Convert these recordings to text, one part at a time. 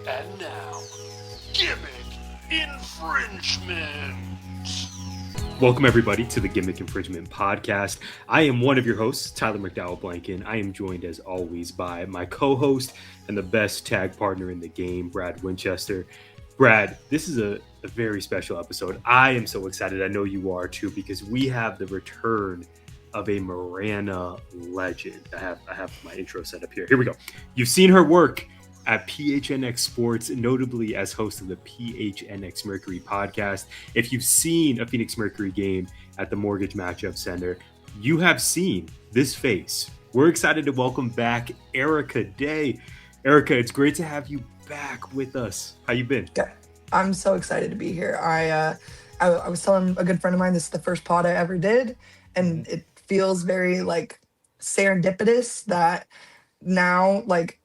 And now, Gimmick Infringement. Welcome, everybody, to the Gimmick Infringement Podcast. I am one of your hosts, Tyler McDowell-Blanken. I am joined, as always, by my co-host and the best tag partner in the game, Brad Winchester. Brad, this is a very special episode. I am so excited. I know you are, too, because we have the return of a Marana legend. I have my intro set up here. Here we go. You've seen her work at PHNX Sports, notably as host of the PHNX Mercury podcast. If you've seen a Phoenix Mercury game at the Mortgage Matchup Center, you have seen this face. We're excited to welcome back Erika Day. Erika, it's great to have you back with us. How you been? I'm so excited to be here. I was telling a good friend of mine this is the first pod I ever did, and it feels very like serendipitous that now, like,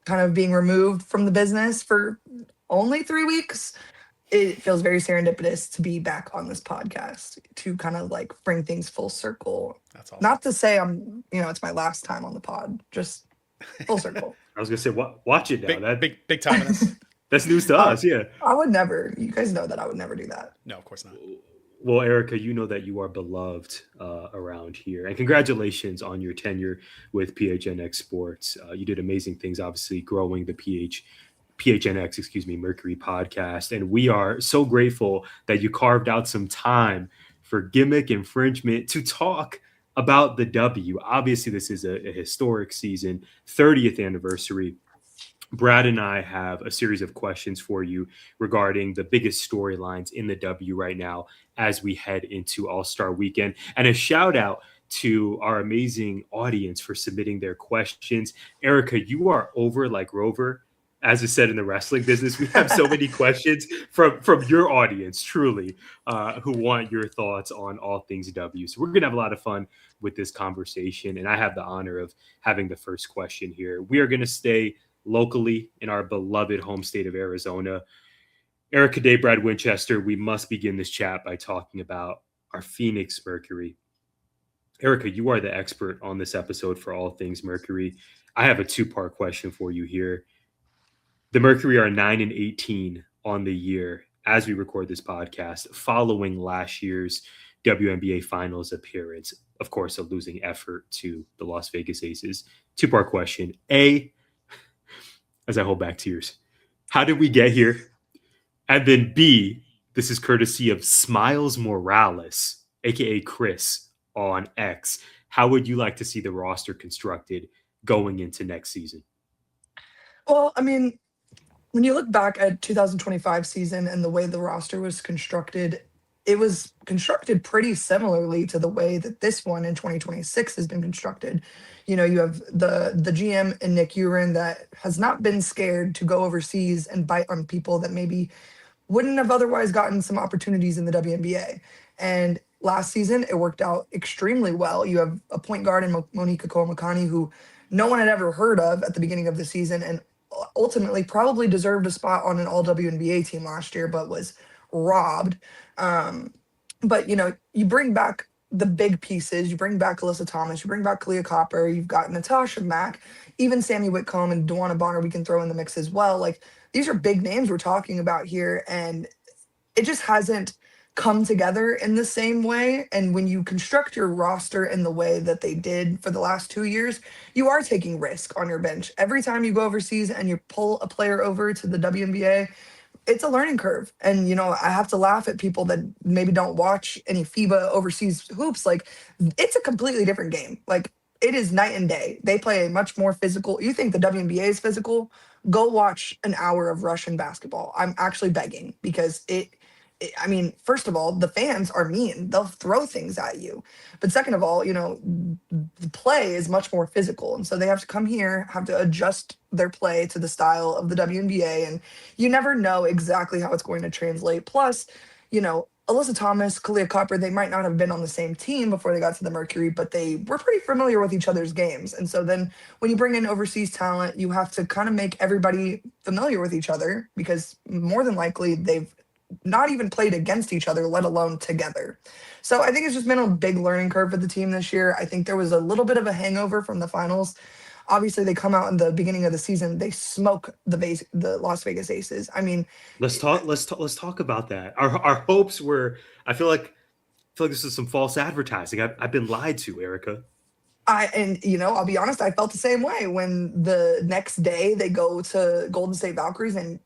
kind of being removed from the business for only 3 weeks, it feels very serendipitous to be back on this podcast to kind of like bring things full circle. That's awesome. Not to say it's my last time on the pod, just full circle. I was gonna say, watch it now. Big time in this. That's news to us, yeah. I would never. You guys know that I would never do that. No, of course not. Well, Erika, you know that you are beloved around here. And congratulations on your tenure with PHNX Sports. You did amazing things, obviously, growing the PHNX, Mercury podcast. And we are so grateful that you carved out some time for Gimmick Infringement to talk about the W. Obviously, this is a historic season, 30th anniversary. Brad and I have a series of questions for you regarding the biggest storylines in the W right now as we head into All-Star Weekend. And a shout out to our amazing audience for submitting their questions. Erika, you are over like Rover. As is said in the wrestling business, we have so many questions from your audience, truly, who want your thoughts on all things W. So we're going to have a lot of fun with this conversation. And I have the honor of having the first question here. We are going to stay locally in our beloved home state of Arizona. Erika Day, Brad Winchester, we must begin this chat by talking about our Phoenix Mercury. Erika, you are the expert on this episode for all things Mercury. I have a two-part question for you here. The Mercury are 9-18 on the year as we record this podcast, following last year's WNBA Finals appearance. Of course, a losing effort to the Las Vegas Aces. Two-part question. A, as I hold back tears, how did we get here? And then B, this is courtesy of Smiles Morales, aka Chris on X. How would you like to see the roster constructed going into next season? Well, I mean, when you look back at 2025 season and the way the roster was constructed, it was constructed pretty similarly to the way that this one in 2026 has been constructed. You know, you have the GM and Nick Urin that has not been scared to go overseas and bite on people that maybe wouldn't have otherwise gotten some opportunities in the WNBA. And last season, it worked out extremely well. You have a point guard in Monica Komakani who no one had ever heard of at the beginning of the season and ultimately probably deserved a spot on an all WNBA team last year, but was robbed. But, you bring back the big pieces. You bring back Alyssa Thomas. You bring back Kalia Copper. You've got Natasha Mack, even Sammy Whitcomb and DeWanna Bonner we can throw in the mix as well. Like, these are big names we're talking about here, and it just hasn't come together in the same way. And when you construct your roster in the way that they did for the last 2 years, you are taking risk on your bench. Every time you go overseas and you pull a player over to the WNBA, it's a learning curve. And, I have to laugh at people that maybe don't watch any FIBA overseas hoops. Like, it's a completely different game. Like, it is night and day. They play a much more physical. You think the WNBA is physical? Go watch an hour of Russian basketball. I'm actually begging because first of all, the fans are mean. They'll throw things at you. But second of all, the play is much more physical. And so they have to come here, have to adjust their play to the style of the WNBA. And you never know exactly how it's going to translate. Plus, Alyssa Thomas, Kalia Copper, they might not have been on the same team before they got to the Mercury, but they were pretty familiar with each other's games. And so then when you bring in overseas talent, you have to kind of make everybody familiar with each other because more than likely they've not even played against each other, let alone together. So I think it's just been a big learning curve for the team this year. I think there was a little bit of a hangover from the finals. Obviously, they come out in the beginning of the season, they smoke the Las Vegas Aces. I mean, Let's talk about that. Our hopes were. I feel like this is some false advertising. I've been lied to, Erika. I'll be honest, I felt the same way when the next day they go to Golden State Valkyries and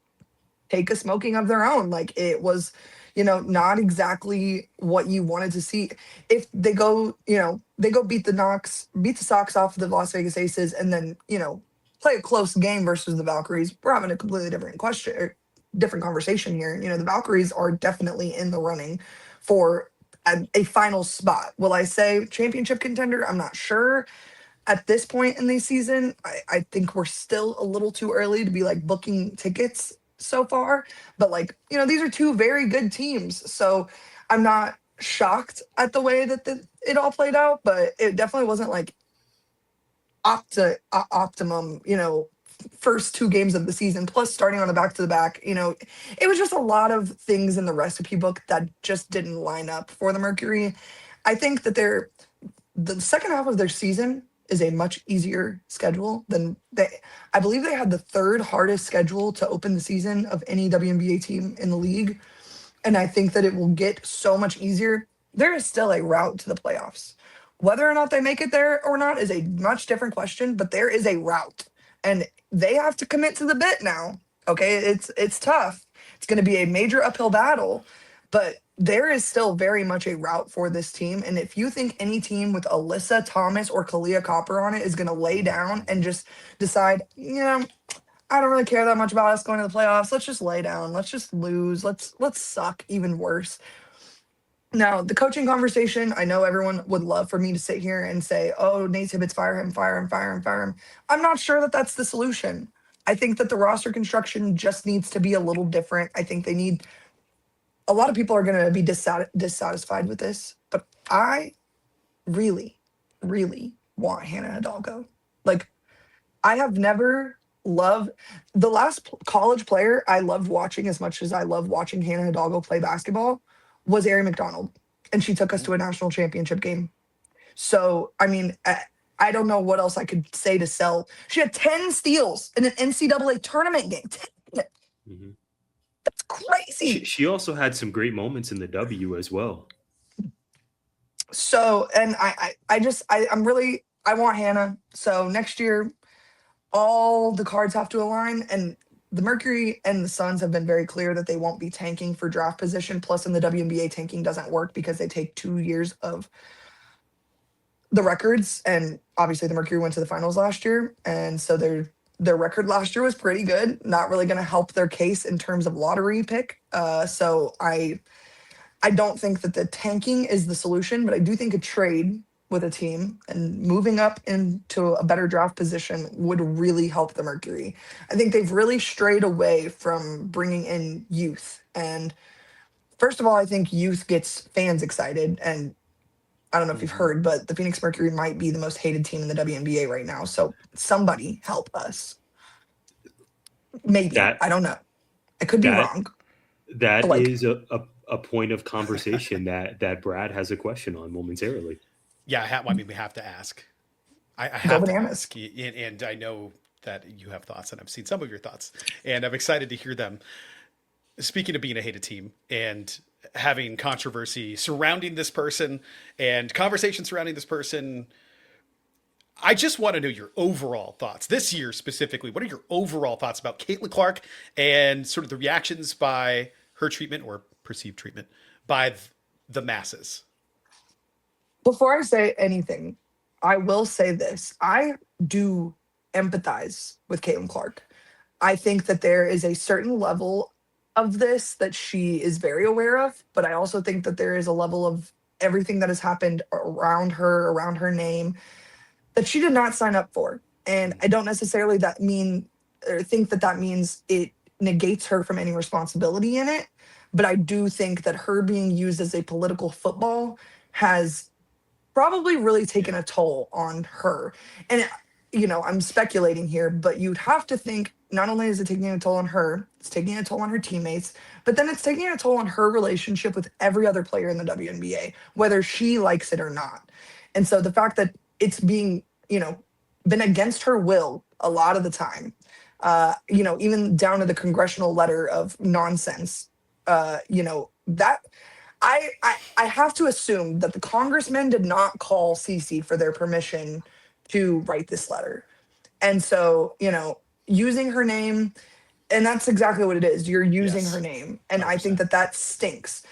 take a smoking of their own. Like it was, not exactly what you wanted to see. If they go, they go beat the socks off the Las Vegas Aces and then, play a close game versus the Valkyries, we're having a completely different question, or different conversation here. The Valkyries are definitely in the running for a final spot. Will I say championship contender? I'm not sure at this point in the season. I think we're still a little too early to be like booking tickets so far. But these are two very good teams. So I'm not shocked at the way that it all played out, but it definitely wasn't like optimum, first two games of the season, plus starting on a back-to-the-back. It was just a lot of things in the recipe book that just didn't line up for the Mercury. I think that the second half of their season is a much easier schedule than I believe they had the third hardest schedule to open the season of any WNBA team in the league. And I think that it will get so much easier. There is still a route to the playoffs. Whether or not they make it there or not is a much different question, but there is a route. And they have to commit to the bit now. Okay, it's tough. It's going to be a major uphill battle, but there is still very much a route for this team. And if you think any team with Alyssa Thomas or Kalia Copper on it is going to lay down and just decide, I don't really care that much about us going to the playoffs. Let's just lay down. Let's just lose. Let's suck even worse. Now, the coaching conversation, I know everyone would love for me to sit here and say, oh, Nate Tibbetts, fire him, fire him, fire him, fire him. I'm not sure that that's the solution. I think that the roster construction just needs to be a little different. I think a lot of people are going to be dissatisfied with this, but I really, really want Hannah Hidalgo. I have never loved the last college player I loved watching as much as I love watching Hannah Hidalgo play basketball was Ari McDonald, and she took us to a national championship game. So, I mean, I don't know what else I could say to sell. She had 10 steals in an NCAA tournament game. 10. Mm-hmm. That's crazy. She also had some great moments in the W as well. So, and I want Hannah. So next year, all the cards have to align, and the Mercury and the Suns have been very clear that they won't be tanking for draft position. Plus, in the WNBA, tanking doesn't work because they take 2 years of the records. And obviously, the Mercury went to the finals last year, and so their record last year was pretty good. Not really going to help their case in terms of lottery pick. So I don't think that the tanking is the solution, but I do think a trade with a team and moving up into a better draft position would really help the Mercury. I think they've really strayed away from bringing in youth. And first of all, I think youth gets fans excited. And I don't know if you've heard, but the Phoenix Mercury might be the most hated team in the WNBA right now. So somebody help us. Maybe. I don't know. I could be wrong. That is a point of conversation that Brad has a question on momentarily. Yeah, we have to ask. I have to bananas. ask, and I know that you have thoughts, and I've seen some of your thoughts, and I'm excited to hear them. Speaking of being a hated team and having controversy surrounding this person and conversation surrounding this person, I just want to know your overall thoughts this year specifically. What are your overall thoughts about Caitlyn Clark and sort of the reactions by her treatment or perceived treatment by the masses? Before I say anything, I will say this. I do empathize with Caitlyn Clark. I think that there is a certain level of this that she is very aware of, but I also think that there is a level of everything that has happened around her name, that she did not sign up for. And I don't necessarily think that means it negates her from any responsibility in it. But I do think that her being used as a political football has probably really taken a toll on her. And, I'm speculating here, but you'd have to think not only is it taking a toll on her, it's taking a toll on her teammates, but then it's taking a toll on her relationship with every other player in the WNBA, whether she likes it or not. And so the fact that it's being, been against her will a lot of the time. Even down to the congressional letter of nonsense. That I have to assume that the congressman did not call Cece for their permission to write this letter. And so, using her name, and that's exactly what it is. You're using Yes. her name. And I 100%. think that stinks.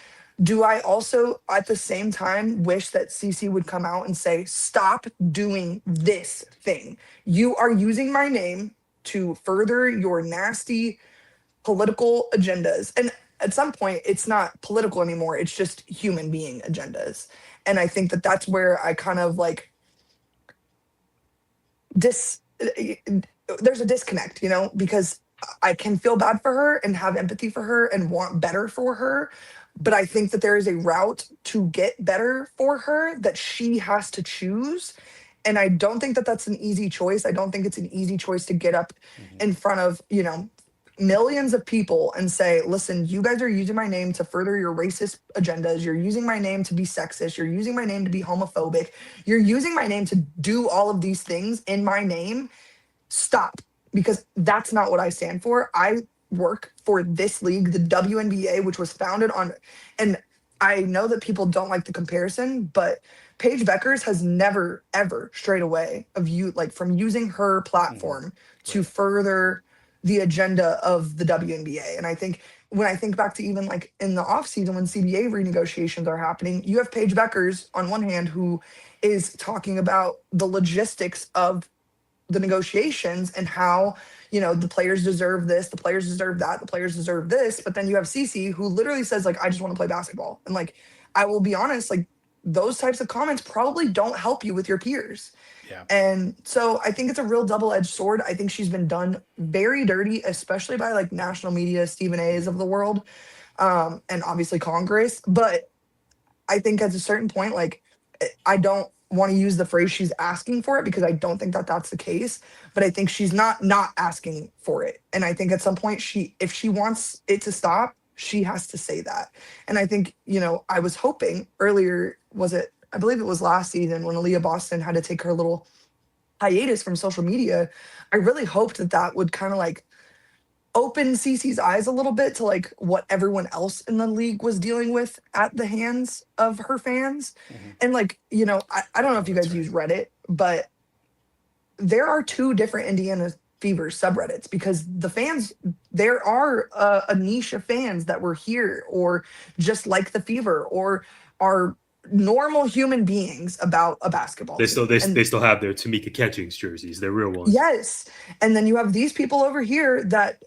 Do I also, at the same time, wish that Cece would come out and say, stop doing this thing? You are using my name to further your nasty political agendas. And at some point, it's not political anymore. It's just human being agendas. And I think that that's where I kind of like there's a disconnect, because I can feel bad for her and have empathy for her and want better for her. But I think that there is a route to get better for her that she has to choose. And I don't think that that's an easy choice. I don't think it's an easy choice to get up in front of, millions of people and say, listen, you guys are using my name to further your racist agendas. You're using my name to be sexist. You're using my name to be homophobic. You're using my name to do all of these things in my name. Stop, because that's not what I stand for. I work for this league, the WNBA, which was founded on, and I know that people don't like the comparison, but Paige Bueckers has never, ever strayed away from using her platform to further the agenda of the WNBA. And I think when I think back to even like in the offseason when CBA renegotiations are happening, you have Paige Bueckers on one hand who is talking about the logistics of the negotiations and how, the players deserve this, the players deserve that, the players deserve this. But then you have Cece who literally says like, I just want to play basketball. And like, I will be honest, like those types of comments probably don't help you with your peers. Yeah. And so I think it's a real double-edged sword. I think she's been done very dirty, especially by like national media, Stephen A's of the world, and obviously Congress. But I think at a certain point, like I don't want to use the phrase she's asking for it because I don't think that that's the case. But I think she's not asking for it. And I think at some point if she wants it to stop, she has to say that. And I think, I was hoping earlier, I believe it was last season when Aaliyah Boston had to take her little hiatus from social media. I really hoped that would kind of like open Cece's eyes a little bit to like what everyone else in the league was dealing with at the hands of her fans. And like, I don't know if you guys use Reddit, but there are two different Indiana Fever subreddits because the fans, there are a niche of fans that were here or just like the Fever or are normal human beings about a basketball They team. they still have their Tamika Catchings jerseys, their real ones. Yes. And then you have these people over here that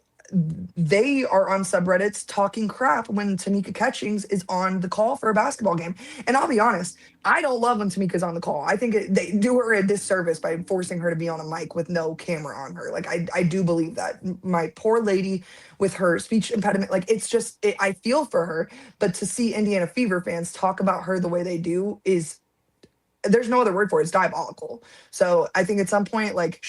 they are on subreddits talking crap when Tamika Catchings is on the call for a basketball game. And I'll be honest, I don't love when Tamika's on the call. I think they do her a disservice by forcing her to be on a mic with no camera on her. Like, I do believe that. My poor lady with her speech impediment, like, it's just, I feel for her. But to see Indiana Fever fans talk about her the way they do is, there's no other word for it. It's diabolical. So I think at some point, like,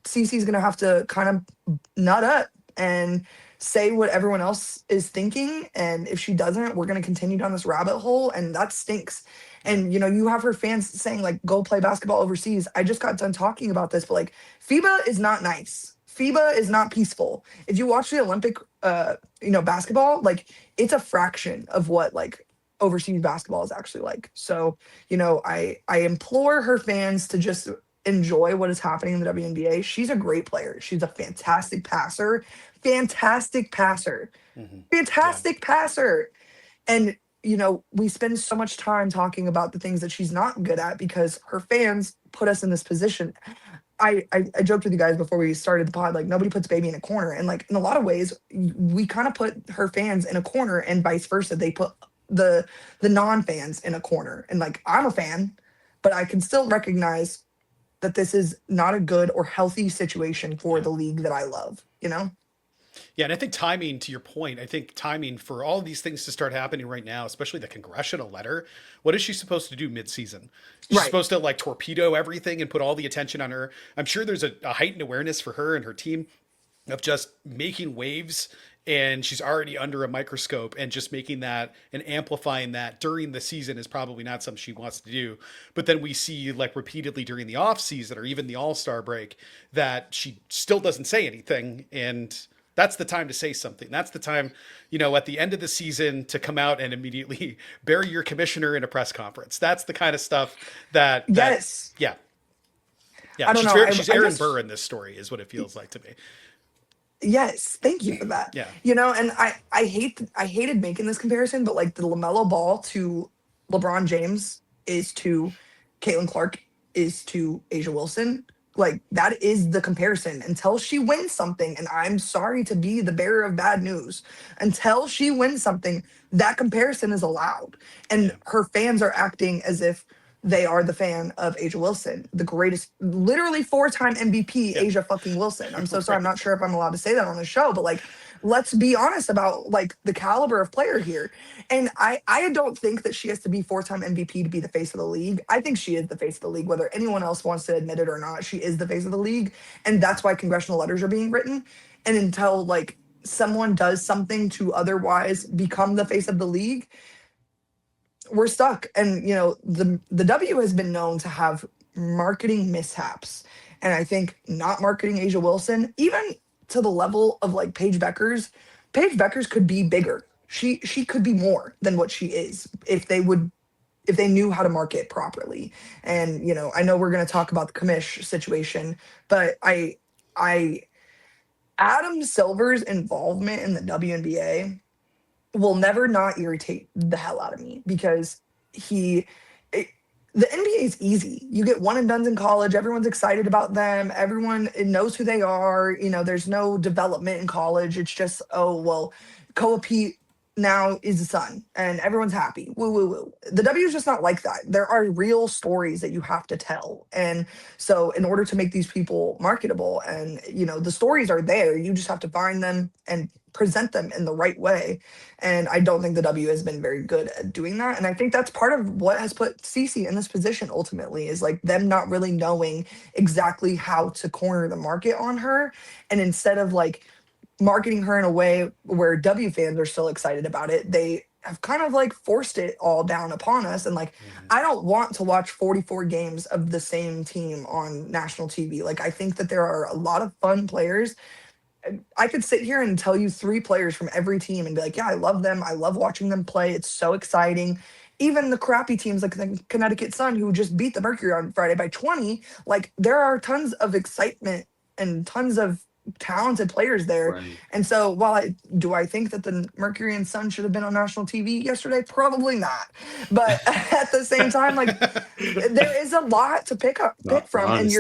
Cece's going to have to kind of nut up and say what everyone else is thinking. And if she doesn't, we're going to continue down this rabbit hole. And that stinks. And, you have her fans saying, like, go play basketball overseas. I just got done talking about this, but, like, FIBA is not nice. FIBA is not peaceful. If you watch the Olympic, basketball, like, it's a fraction of what, like, overseas basketball is actually like. So, I implore her fans to just enjoy what is happening in the WNBA. She's a great player. She's a fantastic passer. Fantastic passer. And, we spend so much time talking about the things that she's not good at because her fans put us in this position. I joked with you guys before we started the pod, like, nobody puts baby in a corner. And, like, in a lot of ways, we kind of put her fans in a corner and vice versa. They put the non-fans in a corner. And, like, I'm a fan, but I can still recognize that this is not a good or healthy situation for the league that I love, Yeah, and I think timing, to your point, I think timing for all of these things to start happening right now, especially the congressional letter, what is she supposed to do mid-season? She's supposed to, like, torpedo everything and put all the attention on her. I'm sure there's a heightened awareness for her and her team of just making waves, and she's already under a microscope, and just making that and amplifying that during the season is probably not something she wants to do. But then we see like repeatedly during the off season or even the All-Star break that she still doesn't say anything. And that's the time to say something. That's the time, at the end of the season to come out and immediately bury your commissioner in a press conference. That's the kind of stuff that Yes. yeah. I don't she's know. she's Aaron Burr in this story is what it feels like to me. Yes, thank you for that. Yeah. And I hated making this comparison, but like the LaMelo Ball to LeBron James is to Caitlin Clark is to Asia Wilson. Like that is the comparison until she wins something. And I'm sorry to be the bearer of bad news. Until she wins something, that comparison is allowed. And her fans are acting as if they are the fan of Asia Wilson, the greatest, literally 4-time MVP, Asia fucking Wilson. I'm so sorry. I'm not sure if I'm allowed to say that on the show, but like, let's be honest about like the caliber of player here. And I don't think that she has to be 4-time MVP to be the face of the league. I think she is the face of the league, whether anyone else wants to admit it or not. She is the face of the league. And that's why congressional letters are being written. And until like someone does something to otherwise become the face of the league, we're stuck. And the W has been known to have marketing mishaps, and I think not marketing Asia Wilson, even to the level of like Paige Bueckers could be bigger. She could be more than what she is if they knew how to market properly. And I know we're going to talk about the commish situation, but Adam Silver's involvement in the WNBA will never not irritate the hell out of me, because the NBA is easy. You get one and dones in college. Everyone's excited about them. Everyone knows who they are. There's no development in college. It's just, oh, well, Koa Pete now is the son and everyone's happy. Woo, woo, woo. The W is just not like that. There are real stories that you have to tell. And so in order to make these people marketable and, the stories are there, you just have to find them and present them in the right way. And I don't think the W has been very good at doing that. And I think that's part of what has put Cece in this position ultimately, is like them not really knowing exactly how to corner the market on her. And instead of like marketing her in a way where W fans are still excited about it, they have kind of like forced it all down upon us. And like, I don't want to watch 44 games of the same team on national TV. Like, I think that there are a lot of fun players. I could sit here and tell you 3 players from every team and be like, yeah, I love them. I love watching them play. It's so exciting. Even the crappy teams like the Connecticut Sun, who just beat the Mercury on Friday by 20, like there are tons of excitement and tons of talented players there. Right. And so while I think that the Mercury and Sun should have been on national TV yesterday? Probably not. But at the same time, like there is a lot to pick from, honestly. and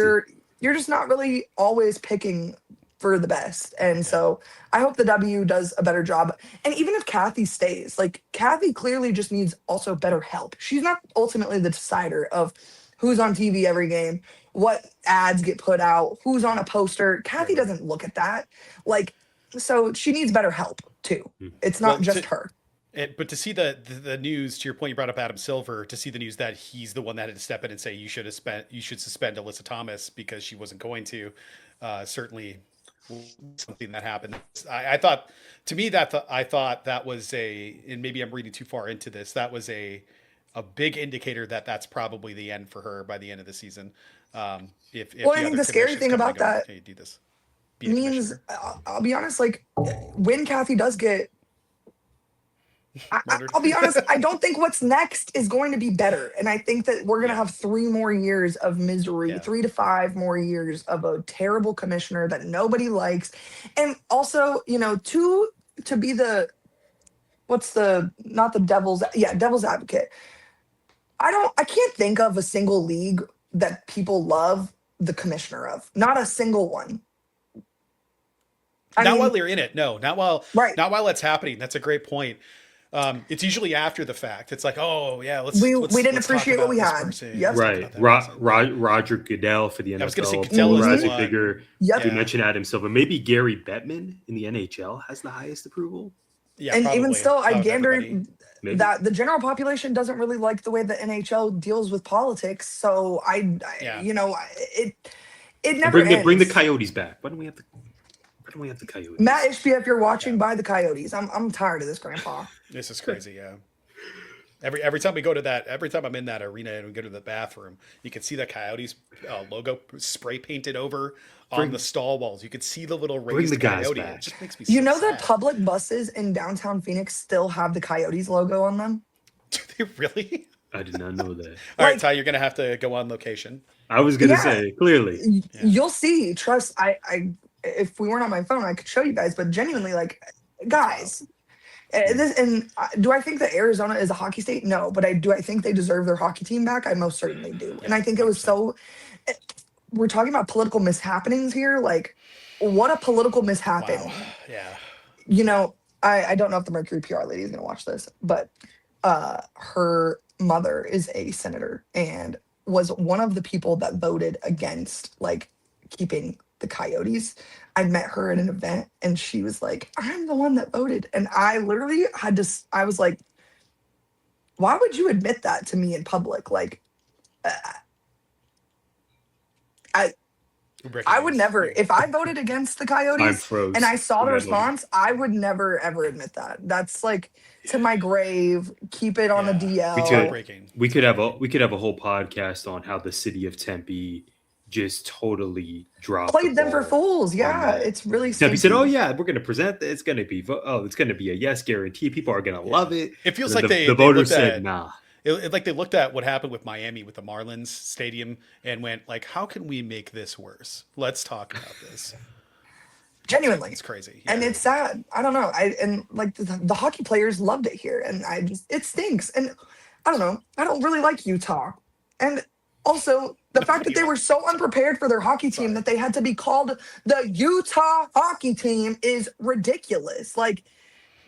you're just not really always picking for the best. And so I hope the W does a better job. And even if Cathy stays, like Cathy clearly just needs also better help. She's not ultimately the decider of who's on TV every game, what ads get put out, who's on a poster. Cathy doesn't look at that. Like, so she needs better help too. It's not just her. But to see the news, to your point, you brought up Adam Silver, to see the news that he's the one that had to step in and say you should suspend Alyssa Thomas because she wasn't going to, certainly something that happened. I thought that was and maybe I'm reading too far into this, that was a big indicator that that's probably the end for her by the end of the season. If well, I think the scary thing about that do this, means, I'll be honest, like when Cathy does get, I'll be honest, I don't think what's next is going to be better. And I think that we're going to have 3 more years of misery, 3 to 5 more years of a terrible commissioner that nobody likes. And also, to be devil's advocate. I can't think of a single league that people love the commissioner of. Not a single one. While they're in it. No, not while it's happening. That's a great point. It's usually after the fact. It's like, oh yeah, we didn't appreciate what we had. Yep. Right. Roger Goodell for the NFL. I was going to say Goodell is rising figure. Yep. You mentioned Adam Silver. Maybe Gary Bettman in the NHL has the highest approval. Yeah, and probably. even still, I gander Maybe. that the general population doesn't really like the way the NHL deals with politics. So it never ends. Bring the Coyotes back. Why don't we have the Why don't we have the Coyotes? Matt Ishbia, if you're watching, buy the Coyotes. I'm tired of this, Grandpa. This is crazy, yeah. Every time we go to that, every time I'm in that arena and we go to the bathroom, you can see the Coyotes logo spray painted over on the stall walls. You can see the little raised coyote. It just makes me so You know sad. that public buses in downtown Phoenix still have the Coyotes logo on them? Do they really? I did not know that. All right, Ty, you're going to have to go on location. I was going to say, clearly. You'll see. Trust, I if we weren't on my phone, I could show you guys, but genuinely, like, guys, do I think that Arizona is a hockey state? No, but do I think they deserve their hockey team back? I most certainly do. And I think it was we're talking about political mishappenings here. Like, what a political mishappen. Wow. Yeah. You know, I don't know if the Mercury PR lady is going to watch this, but her mother is a senator and was one of the people that voted against, like, keeping the Coyotes. I met her at an event and she was like, I'm the one that voted. And I literally I was like, why would you admit that to me in public? Like, I would never, if I voted against the Coyotes and I saw the response, I would never, ever admit that. That's like to my grave, keep it on the DL. We could have a whole podcast on how the city of Tempe just totally played them for fools. Yeah, it's really Tempe said, "Oh yeah, we're going to present. It's going to be a yes guarantee. People are going to love it." It feels like the voters said, "Nah." Like they looked at what happened with Miami with the Marlins stadium and went like, "How can we make this worse? Let's talk about this." Genuinely, it's crazy, and it's sad. I don't know. The hockey players loved it here, and it stinks. And I don't know. I don't really like Utah, and also the fact that they were so unprepared for their hockey team that they had to be called the Utah hockey team is ridiculous. Like,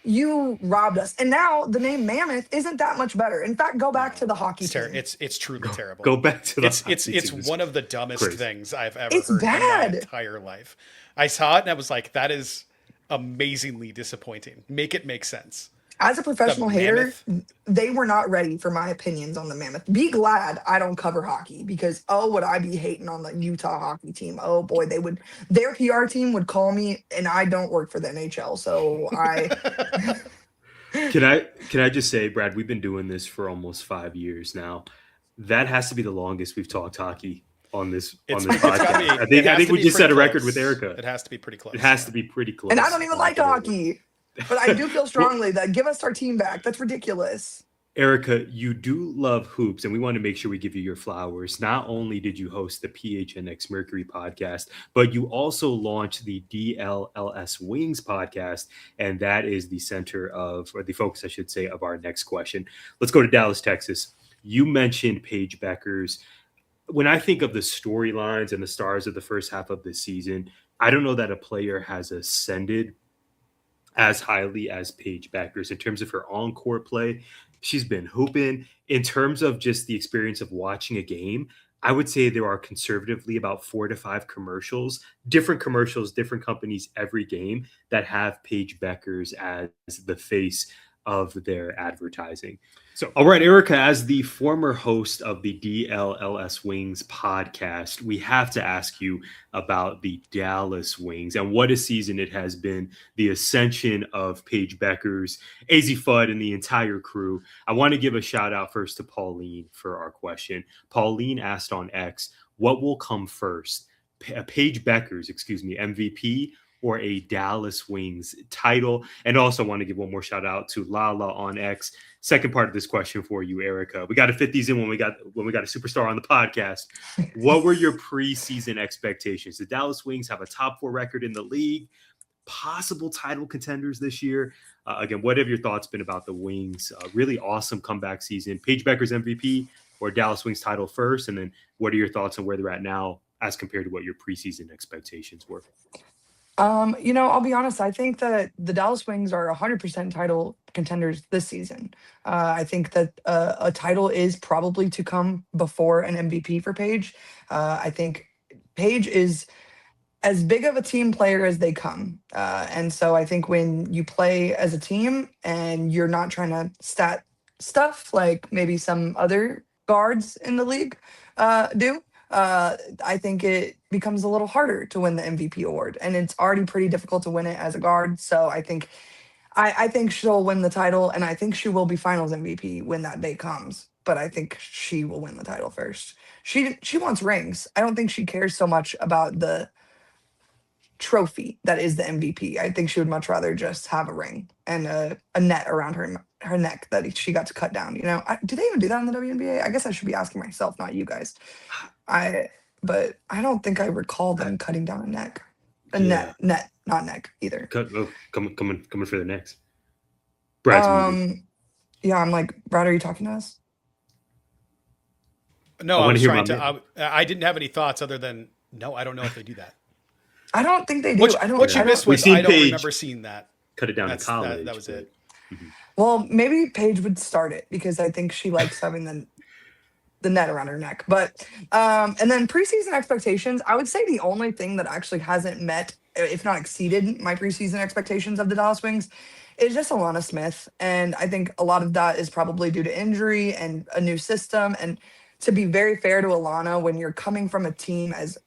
you robbed us. And now the name Mammoth isn't that much better. In fact, go back to the hockey team. It's truly terrible. Go back to the It's one of the dumbest things I've ever heard in my entire life. I saw it and I was like, that is amazingly disappointing. Make it make sense. As a professional hater, they were not ready for my opinions on the Mammoth. Be glad I don't cover hockey because, would I be hating on the Utah hockey team? Oh boy, their PR team would call me, and I don't work for the NHL, so I. Can I just say, Brad, we've been doing this for almost 5 years now. That has to be the longest we've talked hockey on this podcast. I think we just set a record with Erika. It has to be pretty close. It has to be pretty close. And I don't even like hockey. But I do feel strongly that give us our team back. That's ridiculous. Erika, you do love hoops, and we want to make sure we give you your flowers. Not only did you host the PHNX Mercury podcast, but you also launched the DLLS Wings podcast, and that is the center of, or the focus, I should say, of our next question. Let's go to Dallas, Texas. You mentioned Paige Bueckers. When I think of the storylines and the stars of the first half of the season, I don't know that a player has ascended as highly as Paige Bueckers in terms of her on-court play. She's been hooping. In terms of just the experience of watching a game, I would say there are conservatively about 4 to 5 different commercials, different companies every game that have Paige Bueckers as the face of their advertising. So, all right, Erika, as the former host of the DLLS Wings podcast, we have to ask you about the Dallas Wings and what a season it has been, the ascension of Paige Bueckers, AZ Fudd, and the entire crew. I want to give a shout out first to Pauline for our question. Pauline asked on X, what will come first? Paige Bueckers, MVP, or a Dallas Wings title? And also want to give one more shout out to Lala on X. Second part of this question for you, Erika. We got to fit these in when we got a superstar on the podcast. What were your preseason expectations? The Dallas Wings have a top 4 record in the league, possible title contenders this year. Again, what have your thoughts been about the Wings? Really awesome comeback season. Paige Bueckers MVP or Dallas Wings title first? And then what are your thoughts on where they're at now as compared to what your preseason expectations were? I'll be honest. I think that the Dallas Wings are 100% title contenders this season. I think that a title is probably to come before an MVP for Paige. I think Paige is as big of a team player as they come. And so I think when you play as a team and you're not trying to stat stuff like maybe some other guards in the league do, I think it becomes a little harder to win the MVP award, and it's already pretty difficult to win it as a guard. So I think she'll win the title, and I think she will be Finals MVP when that day comes. But I think she will win the title first. She wants rings. I don't think she cares so much about the trophy that is the MVP. I think she would much rather just have a ring and a net around her neck that she got to cut down. You know, do they even do that in the WNBA? I guess I should be asking myself, not you guys. But I don't think I recall them cutting down a neck, net, not neck either. Coming for the next. Brad's yeah, I'm like, Brad, are you talking to us? No, I was trying to. I didn't have any thoughts other than no. I don't know if they do that. I don't think they do. What you missed was I don't remember seeing that. Cut it down in college. That was it. Mm-hmm. Well, maybe Paige would start it because I think she likes having the net around her neck. But and then preseason expectations, I would say the only thing that actually hasn't met, if not exceeded, my preseason expectations of the Dallas Wings is just Alana Smith. And I think a lot of that is probably due to injury and a new system. And to be very fair to Alana, when you're coming from a team as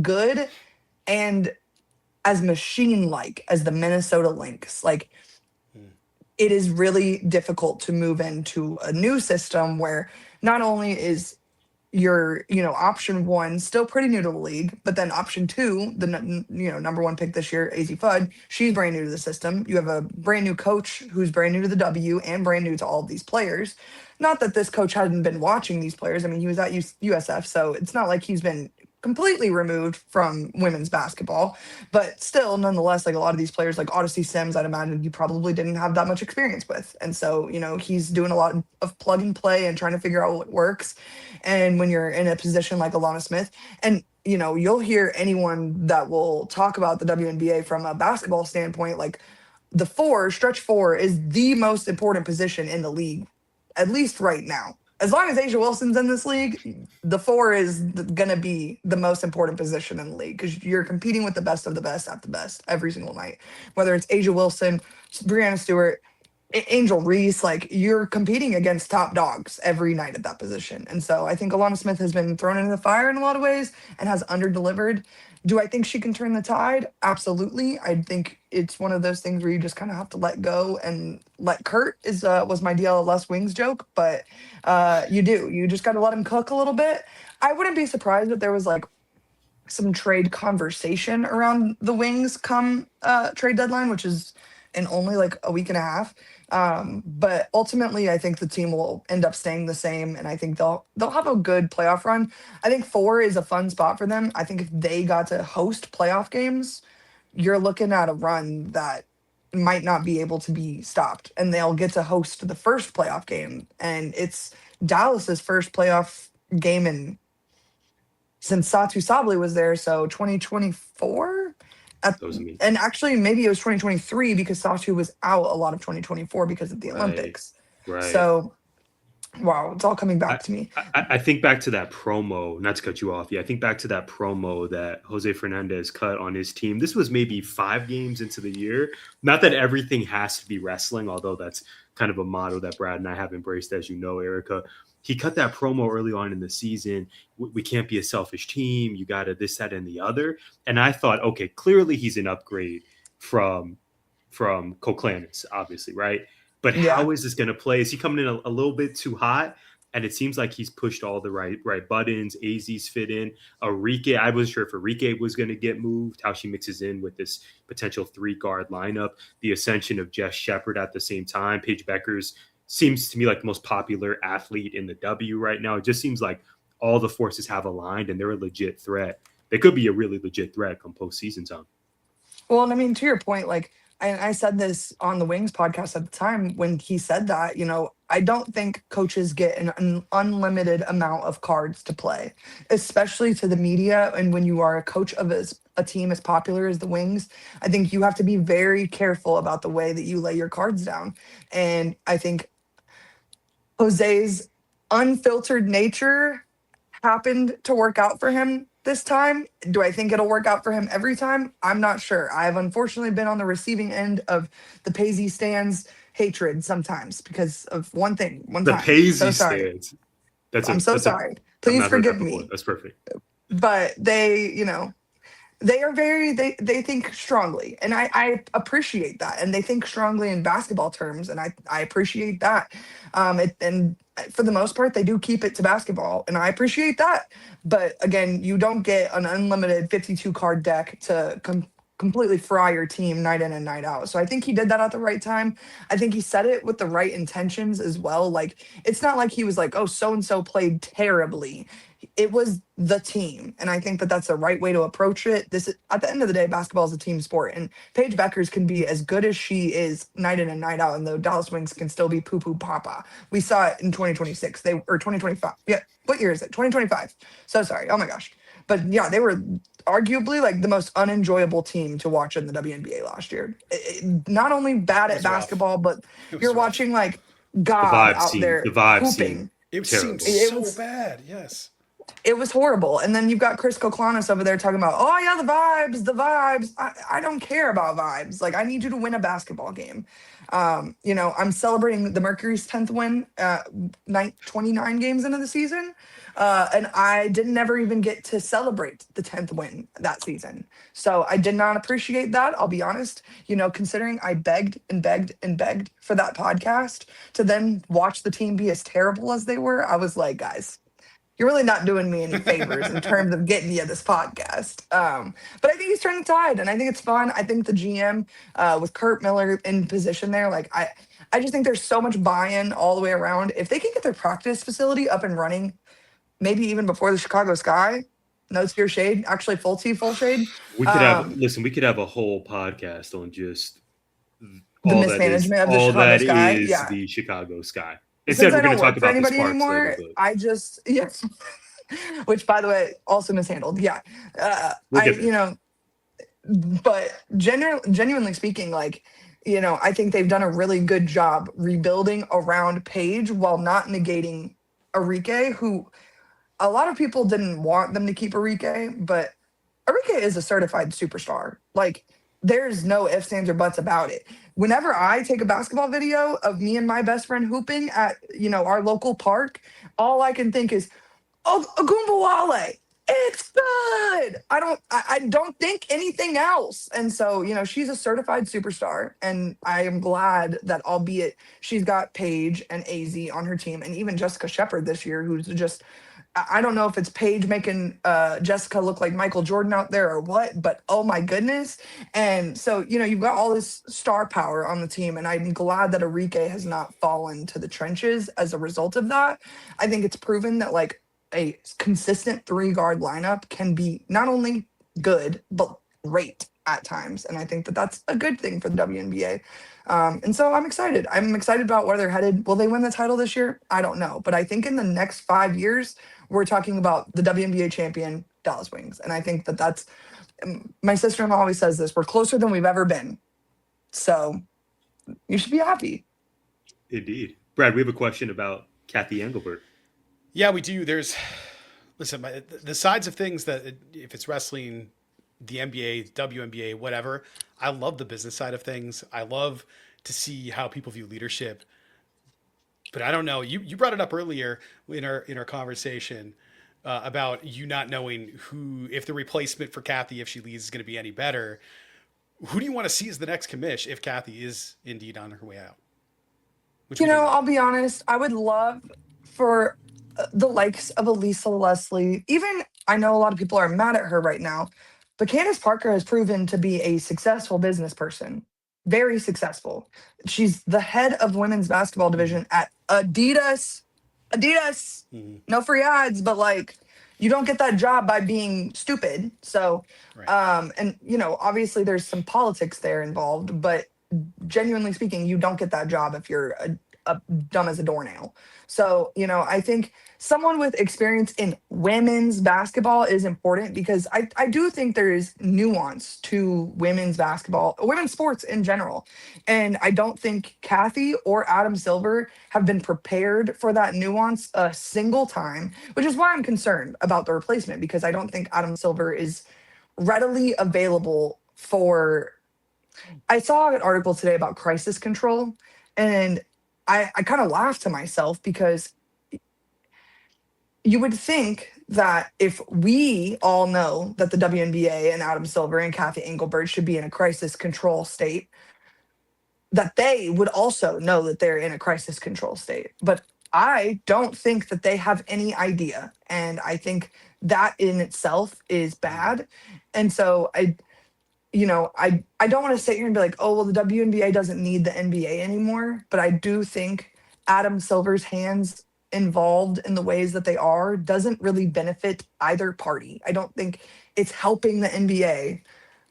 good and as machine-like as the Minnesota Lynx, like it is really difficult to move into a new system where not only is your, option one still pretty new to the league, but then option two, the number one pick this year, AZ Fudd, she's brand new to the system. You have a brand new coach who's brand new to the W and brand new to all of these players. Not that this coach hadn't been watching these players. I mean, he was at USF, so it's not like he's been completely removed from women's basketball, but still, nonetheless, like a lot of these players, like Odyssey Sims, I'd imagine you probably didn't have that much experience with. And so, he's doing a lot of plug and play and trying to figure out what works. And when you're in a position like Alana Smith, and, you'll hear anyone that will talk about the WNBA from a basketball standpoint, like the stretch four is the most important position in the league, at least right now. As long as A'ja Wilson's in this league, the four is going to be the most important position in the league because you're competing with the best of the best at the best every single night. Whether it's A'ja Wilson, Brianna Stewart, Angel Reese, like you're competing against top dogs every night at that position. And so I think Alana Smith has been thrown into the fire in a lot of ways and has under-delivered. Do I think she can turn the tide? Absolutely. I think it's one of those things where you just kind of have to let go and let Kurt was my DLLS Wings joke, but you just got to let him cook a little bit. I wouldn't be surprised if there was like some trade conversation around the Wings come trade deadline, which is in only like a week and a half. But ultimately, I think the team will end up staying the same, and I think they'll have a good playoff run. I think 4 is a fun spot for them. I think if they got to host playoff games, you're looking at a run that might not be able to be stopped, and they'll get to host the first playoff game, and it's Dallas's first playoff game since Satu Sabli was there, so 2024. And actually, maybe it was 2023 because Satu was out a lot of 2024 because of the Olympics. Right. So, wow, it's all coming back to me. I think back to that promo, not to cut you off. Yeah, I think back to that promo that Jose Fernandez cut on his team. This was maybe 5 games into the year. Not that everything has to be wrestling, although that's kind of a motto that Brad and I have embraced, as you know, Erika. He cut that promo early on in the season. We can't be a selfish team. You got to this, that, and the other. And I thought, okay, clearly he's an upgrade from Koklanis, obviously, right? But how is this going to play? Is he coming in a little bit too hot? And it seems like he's pushed all the right buttons. AZ's fit in. Erika, I wasn't sure if Erika was going to get moved, how she mixes in with this potential 3-guard lineup. The ascension of Jess Shepard at the same time. Paige Bueckers seems to me like the most popular athlete in the W right now. It just seems like all the forces have aligned and they're a legit threat. They could be a really legit threat come postseason time. Well, and I mean, to your point, like I said this on the Wings podcast at the time when he said that, I don't think coaches get an unlimited amount of cards to play, especially to the media. And when you are a coach of a team as popular as the Wings, I think you have to be very careful about the way that you lay your cards down. And I think Jose's unfiltered nature happened to work out for him this time. Do I think it'll work out for him every time? I'm not sure. I've unfortunately been on the receiving end of the Paisy stands hatred sometimes because of one thing. The Paisy stands. I'm so sorry. I've Please not heard that forgive before. me. That's perfect. But they are they think strongly, and I appreciate that, and they think strongly in basketball terms, and I appreciate that. And for the most part, they do keep it to basketball, and I appreciate that. But again, you don't get an unlimited 52 card deck to completely fry your team night in and night out. So I think he did that at the right time. I think he said it with the right intentions as well. Like, it's not like he was like, oh, so and so played terribly. It was the team, and I think that that's the right way to approach it. This is, at the end of the day, basketball is a team sport, and Paige Bueckers can be as good as she is night in and night out, and the Dallas Wings can still be poo poo papa. We saw it in 2026, or 2025. Yeah, what year is it? 2025. So sorry. Oh my gosh. But yeah, they were arguably like the most unenjoyable team to watch in the WNBA last year. Not only bad It at was rough. basketball, but It was you're rough. watching like The God vibe out seemed there the vibe seemed hooping. It terrible. seemed It so was bad. Yes. it was horrible. And then you've got Chris Koklanis over there talking about, oh yeah, the vibes. I don't care about vibes. Like, I need you to win a basketball game. I'm celebrating the Mercury's 10th win, 29 games into the season. And I didn't ever even get to celebrate the 10th win that season. So I did not appreciate that. I'll be honest, considering I begged and begged and begged for that podcast to then watch the team be as terrible as they were. I was like, guys, you're really not doing me any favors in terms of getting you this podcast. But I think he's turning the tide, and I think it's fun. I think the GM with Kurt Miller in position there, like I just think there's so much buy-in all the way around. If they can get their practice facility up and running, maybe even before the Chicago Sky, no to your shade, actually full shade. We could have a whole podcast on just The all that mismanagement of the Chicago Sky. is Yeah. the Chicago Sky. Since Instead, I we're going don't to talk work for about the anybody Sparks anymore, later. But I just yes, which by the way also mishandled. Yeah, we'll get there. But genuinely speaking, like, I think they've done a really good job rebuilding around Paige while not negating Erika, who a lot of people didn't want them to keep Erika, but Erika is a certified superstar. Like, there's no ifs, ands, or buts about it. Whenever I take a basketball video of me and my best friend hooping at, our local park, all I can think is, oh, Agumbawale, it's good. I don't think anything else. And so, she's a certified superstar, and I am glad that, albeit she's got Paige and AZ on her team, and even Jessica Shepard this year, who's just, I don't know if it's Paige making Jessica look like Michael Jordan out there or what, but oh my goodness. And so, you've got all this star power on the team, and I'm glad that Erika has not fallen to the trenches as a result of that. I think it's proven that, like, a consistent 3-guard lineup can be not only good, but great at times. And I think that that's a good thing for the WNBA. And so I'm excited. I'm excited about where they're headed. Will they win the title this year? I don't know. But I think in the next 5 years, we're talking about the WNBA champion, Dallas Wings. And I think that that's, my sister-in-law always says this, we're closer than we've ever been. So you should be happy. Indeed. Brad, we have a question about Cathy Englebert. Yeah, we do. Listen, the sides of things that, if it's wrestling, the NBA, WNBA, whatever, I love the business side of things. I love to see how people view leadership. But I don't know. You brought it up earlier in our conversation about you not knowing if the replacement for Cathy, if she leaves, is going to be any better. Who do you want to see as the next commish if Cathy is indeed on her way out? I'll be honest. I would love for the likes of Elisa Leslie. Even, I know a lot of people are mad at her right now, but Candace Parker has proven to be a successful business person. Very successful. She's the head of women's basketball division at Adidas. Mm-hmm. No free ads, but like, you don't get that job by being stupid. So, right. And obviously there's some politics there involved, but genuinely speaking, you don't get that job if you're a dumb as a doornail. So, I think someone with experience in women's basketball is important, because I do think there is nuance to women's basketball, women's sports in general. And I don't think Cathy or Adam Silver have been prepared for that nuance a single time, which is why I'm concerned about the replacement, because I don't think Adam Silver is readily available for. I saw an article today about crisis control, and I kind of laughed to myself, because you would think that if we all know that the WNBA and Adam Silver and Cathy Englebert should be in a crisis control state, that they would also know that they're in a crisis control state. But I don't think that they have any idea. And I think that in itself is bad. And so I don't want to sit here and be like, oh, well, the WNBA doesn't need the NBA anymore. But I do think Adam Silver's hands involved in the ways that they are doesn't really benefit either party. I don't think it's helping the NBA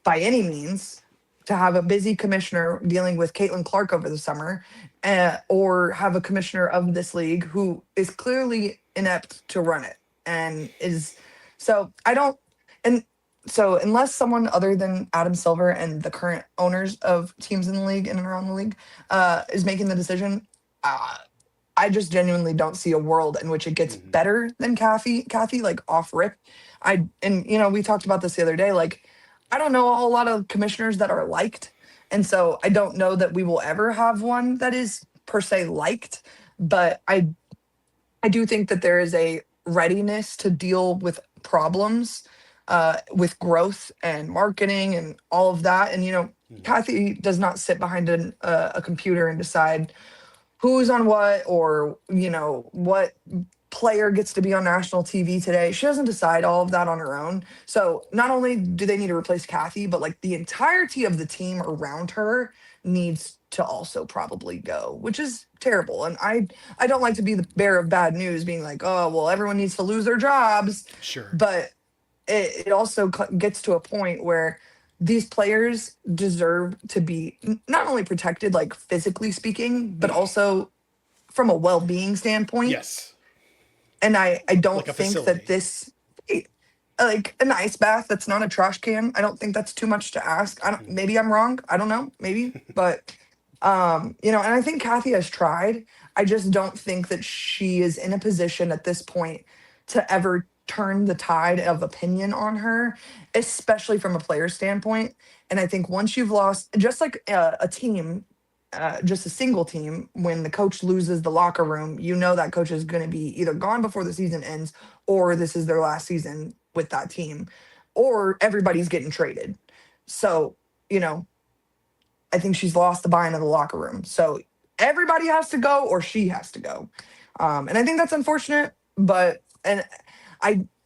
by any means to have a busy commissioner dealing with Caitlin Clark over the summer, or have a commissioner of this league who is clearly inept to run it and is so I don't and so unless someone other than Adam Silver and the current owners of teams in the league and around the league is making the decision, I just genuinely don't see a world in which it gets better than Cathy, like off rip. We talked about this the other day. Like, I don't know a whole lot of commissioners that are liked. And so I don't know that we will ever have one that is per se liked. But I do think that there is a readiness to deal with problems, with growth and marketing and all of that. And, Cathy does not sit behind a computer and decide who's on what, or, what player gets to be on national TV today. She doesn't decide all of that on her own. So not only do they need to replace Cathy, but like the entirety of the team around her needs to also probably go, which is terrible. And I don't like to be the bearer of bad news, being like, oh, well, everyone needs to lose their jobs. Sure. But it also gets to a point where these players deserve to be not only protected, like physically speaking, but also from a well-being standpoint. Yes. And I don't Like a think facility. that this, like an ice bath that's not a trash can, I don't think that's too much to ask. Maybe I'm wrong. I don't know. Maybe. But, and I think Cathy has tried. I just don't think that she is in a position at this point to ever turn the tide of opinion on her, especially from a player standpoint. And I think once you've lost, just like a team, just a single team, when the coach loses the locker room, that coach is going to be either gone before the season ends, or this is their last season with that team, or everybody's getting traded. So, I think she's lost the buy-in of the locker room. So everybody has to go, or she has to go. And I think that's unfortunate, but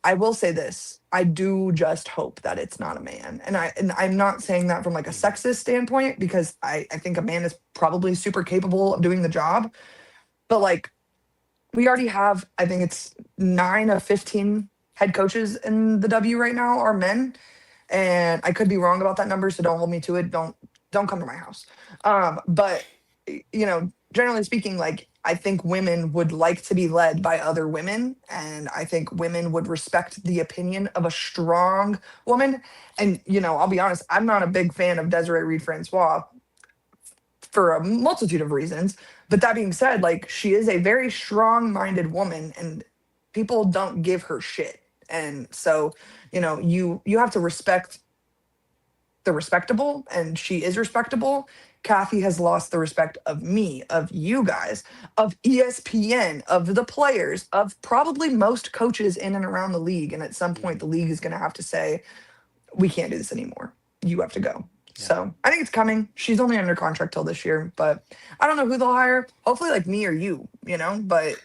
I will say this. I do just hope that it's not a man. And I'm not saying that from like a sexist standpoint, because I think a man is probably super capable of doing the job. But like, we already have, I think it's 9 of 15 head coaches in the W right now are men. And I could be wrong about that number, so don't hold me to it. Don't come to my house. But generally speaking, like, I think women would like to be led by other women, and I think women would respect the opinion of a strong woman. And I'll be honest, I'm not a big fan of Desiree Reed-Francois for a multitude of reasons. But that being said, like, she is a very strong-minded woman, and people don't give her shit. And so, you have to respect the respectable, and she is respectable. Cathy has lost the respect of me, of you guys, of ESPN, of the players, of probably most coaches in and around the league. And at some point, the league is going to have to say, we can't do this anymore. You have to go. Yeah. So I think it's coming. She's only under contract till this year, but I don't know who they'll hire. Hopefully like me or you, but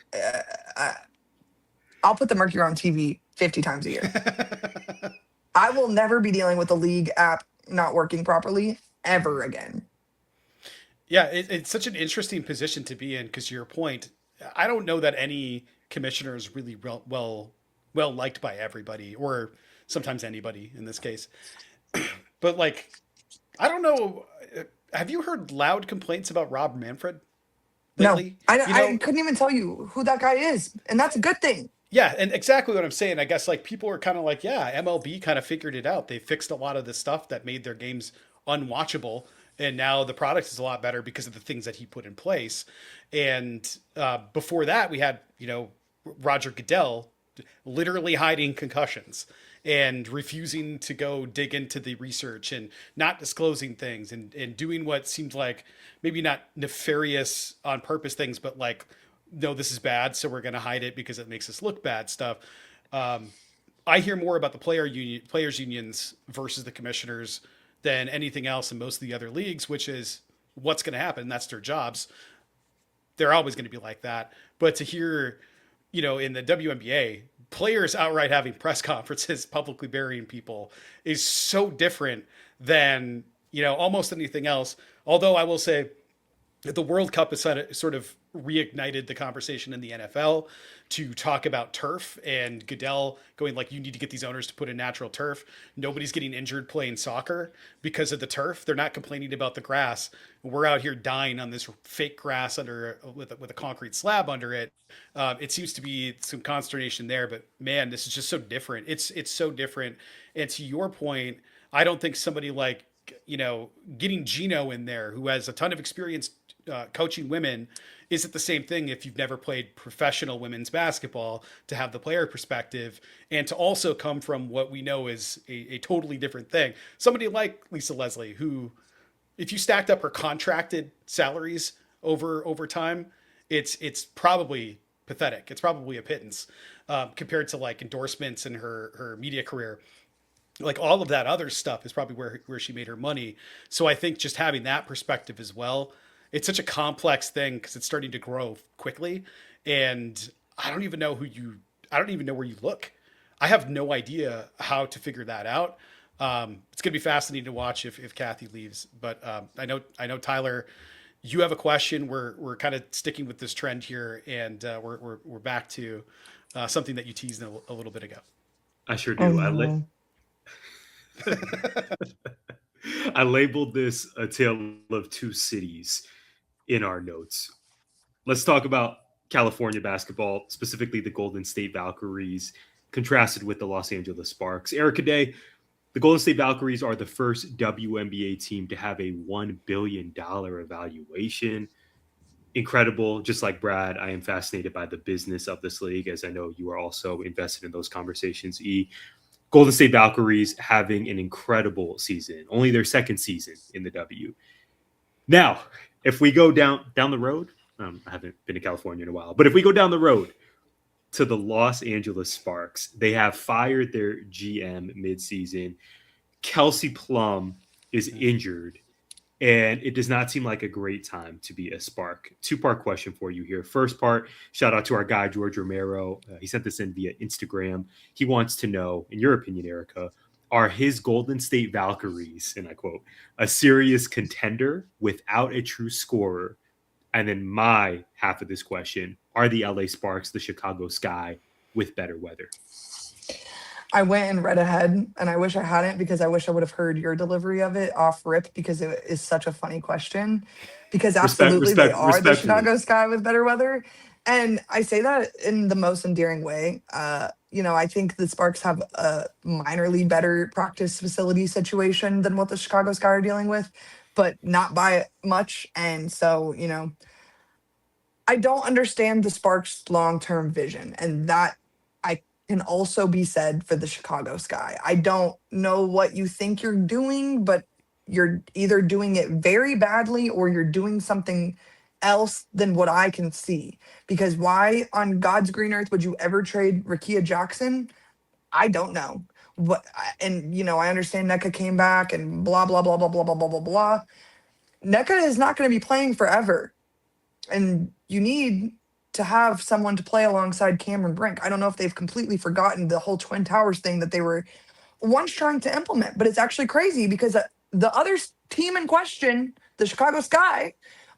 I'll put the Mercury on TV 50 times a year. I will never be dealing with the league app not working properly ever again. Yeah, it's such an interesting position to be in, because to your point, I don't know that any commissioner is really well liked by everybody, or sometimes anybody in this case. But like, I don't know. Have you heard loud complaints about Rob Manfred lately? No, I couldn't even tell you who that guy is, and that's a good thing. Yeah, and exactly what I'm saying. I guess like people are kind of like, yeah, MLB kind of figured it out. They fixed a lot of the stuff that made their games unwatchable. And now the product is a lot better because of the things that he put in place. And before that, we had, Roger Goodell literally hiding concussions and refusing to go dig into the research and not disclosing things and doing what seemed like maybe not nefarious on purpose things, but like no, this is bad, so we're going to hide it because it makes us look bad stuff. I hear more about the players unions versus the commissioners than anything else in most of the other leagues, which is what's going to happen. That's their jobs. They're always going to be like that. But to hear, in the WNBA, players outright having press conferences, publicly burying people is so different than, almost anything else. Although I will say that the World Cup has sort of reignited the conversation in the NFL to talk about turf, and Goodell going like, you need to get these owners to put in natural turf. Nobody's getting injured playing soccer because of the turf. They're not complaining about the grass. We're out here dying on this fake grass with a concrete slab under it. It seems to be some consternation there, but man, this is just so different. It's so different. And to your point, I don't think somebody like, getting Gino in there, who has a ton of experience coaching women, is it the same thing if you've never played professional women's basketball, to have the player perspective and to also come from what we know is a totally different thing. Somebody like Lisa Leslie, who, if you stacked up her contracted salaries over time, it's probably pathetic. It's probably a pittance compared to like endorsements in her media career. Like all of that other stuff is probably where she made her money. So I think just having that perspective as well, it's such a complex thing because it's starting to grow quickly. And I don't even know where you look. I have no idea how to figure that out. It's going to be fascinating to watch if Cathy leaves, but I know Tyler, you have a question. We're kind of sticking with this trend here, and we're back to something that you teased a little bit ago. I sure do. I labeled this a tale of two cities in our notes. Let's talk about California basketball, specifically the Golden State Valkyries, contrasted with the Los Angeles Sparks. Erika Day, the Golden State Valkyries are the first WNBA team to have a $1 billion evaluation. Incredible. Just like Brad, I am fascinated by the business of this league, as I know you are also invested in those conversations. Golden State Valkyries having an incredible season, only their second season in the W. Now, if we go down the road, I haven't been to California in a while, but if we go down the road to the Los Angeles Sparks, they have fired their GM midseason. Kelsey Plum is injured, and it does not seem like a great time to be a Spark. Two-part question for you here. First part, shout out to our guy, George Romero. He sent this in via Instagram. He wants to know, in your opinion, Erika, are his Golden State Valkyries, and I quote, a serious contender without a true scorer? And then my half of this question, are the LA Sparks the Chicago Sky with better weather? I went and read ahead, and I wish I hadn't, because I wish I would have heard your delivery of it off rip, because it is such a funny question. Because absolutely they are the Chicago Sky with better weather. And I say that in the most endearing way. I think the Sparks have a minorly better practice facility situation than what the Chicago Sky are dealing with, but not by much. And so, I don't understand the Sparks' long-term vision, and that can also be said for the Chicago Sky. I don't know what you think you're doing, but you're either doing it very badly or you're doing something else than what I can see. Because why on God's green earth would you ever trade Rakia Jackson? I don't know. I understand NECA came back and blah, blah, blah, blah, blah, blah, blah, blah, blah. NECA is not going to be playing forever. And you need to have someone to play alongside Cameron Brink. I don't know if they've completely forgotten the whole Twin Towers thing that they were once trying to implement, but it's actually crazy because the other team in question, the Chicago Sky,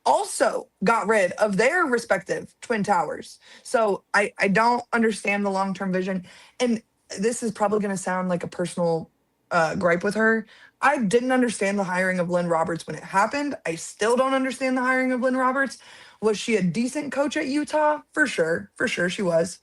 also got rid of their respective Twin Towers. So I don't understand the long-term vision. And this is probably going to sound like a personal gripe with her. I didn't understand the hiring of Lynn Roberts when it happened. I still don't understand the hiring of Lynn Roberts. Was she a decent coach at Utah? For sure she was.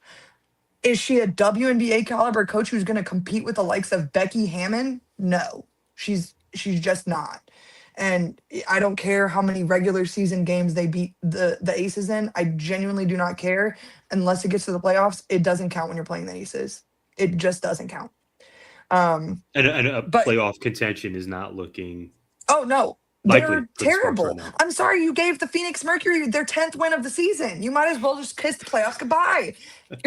Is she a WNBA caliber coach who's going to compete with the likes of Becky Hammon? No, she's just not. And I don't care how many regular season games they beat the Aces in. I genuinely do not care. Unless it gets to the playoffs, it doesn't count when you're playing the Aces. It just doesn't count. And a playoff contention is not looking. Oh no, likely They're for the Sparks terrible. right now. I'm sorry you gave the Phoenix Mercury their 10th win of the season. You might as well just kiss the playoffs goodbye.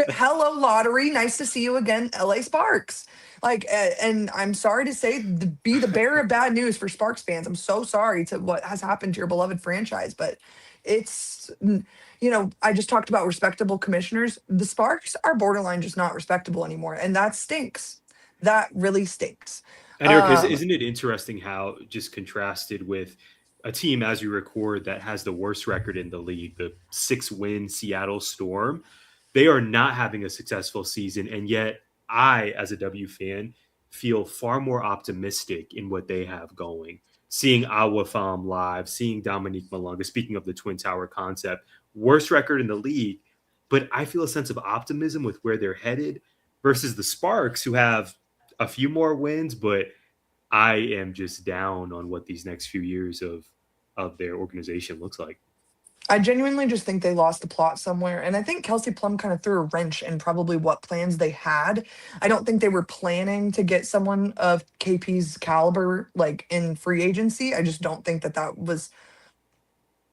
Hello, lottery. Nice to see you again, LA Sparks. Like, and I'm sorry to say, be the bearer of bad news for Sparks fans. I'm so sorry to what has happened to your beloved franchise, but it's, I just talked about respectable commissioners. The Sparks are borderline just not respectable anymore, and that stinks. That really stinks. And Erika, isn't it interesting how just contrasted with a team as you record that has the worst record in the league, the 6-win Seattle Storm, they are not having a successful season. And yet I, as a W fan, feel far more optimistic in what they have going. Seeing Awafam live, seeing Dominique Malonga, speaking of the Twin Tower concept, worst record in the league, but I feel a sense of optimism with where they're headed versus the Sparks, who have a few more wins, but I am just down on what these next few years of their organization looks like. I genuinely just think they lost the plot somewhere. And I think Kelsey Plum kind of threw a wrench in probably what plans they had. I don't think they were planning to get someone of KP's caliber like in free agency. I just don't think that was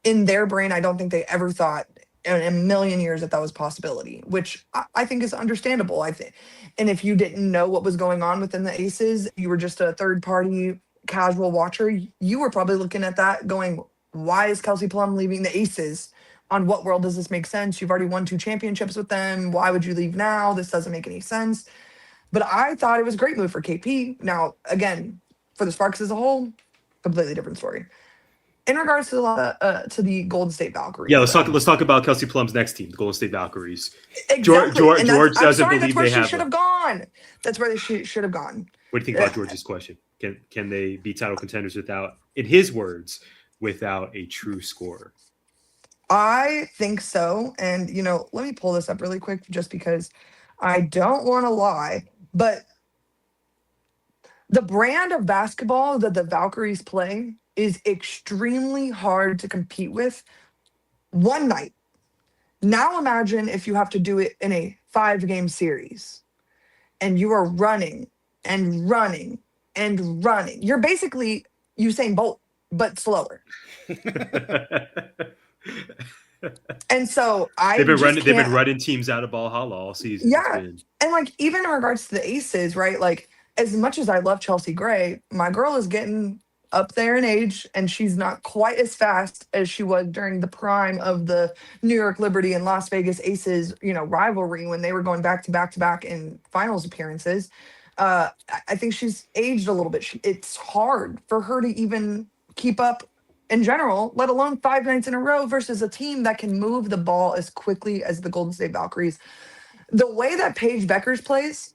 in their brain. I don't think they ever thought in a million years that was a possibility, which I think is understandable. I think, and if you didn't know what was going on within the Aces, you were just a third party casual watcher, you were probably looking at that going, why is Kelsey Plum leaving the Aces? On what world does this make sense? You've already won 2 championships with them. Why would you leave now? This doesn't make any sense. But I thought it was a great move for KP. Now, again, for the Sparks as a whole, completely different story. In regards to the Golden State Valkyries, yeah, let's talk about Kelsey Plum's next team, the Golden State Valkyries. Exactly. George doesn't believe they have. Should have gone. That's where they should have gone. What do you think about George's question? Can they be title contenders without, in his words, without a true scorer? I think so. And let me pull this up really quick, just because I don't want to lie, but the brand of basketball that the Valkyries play is extremely hard to compete with one night. Now imagine if you have to do it in a 5-game series and you are running and running and running. You're basically Usain Bolt, but slower. And so they've been running teams out of Valhalla all season. Yeah. And like, even in regards to the Aces, right? Like, as much as I love Chelsea Gray, my girl is getting up there in age, and she's not quite as fast as she was during the prime of the New York Liberty and Las Vegas Aces, rivalry, when they were going back to back in finals appearances. I think she's aged a little bit. It's hard for her to even keep up in general, let alone 5 nights in a row versus a team that can move the ball as quickly as the Golden State Valkyries. The way that Paige Bueckers plays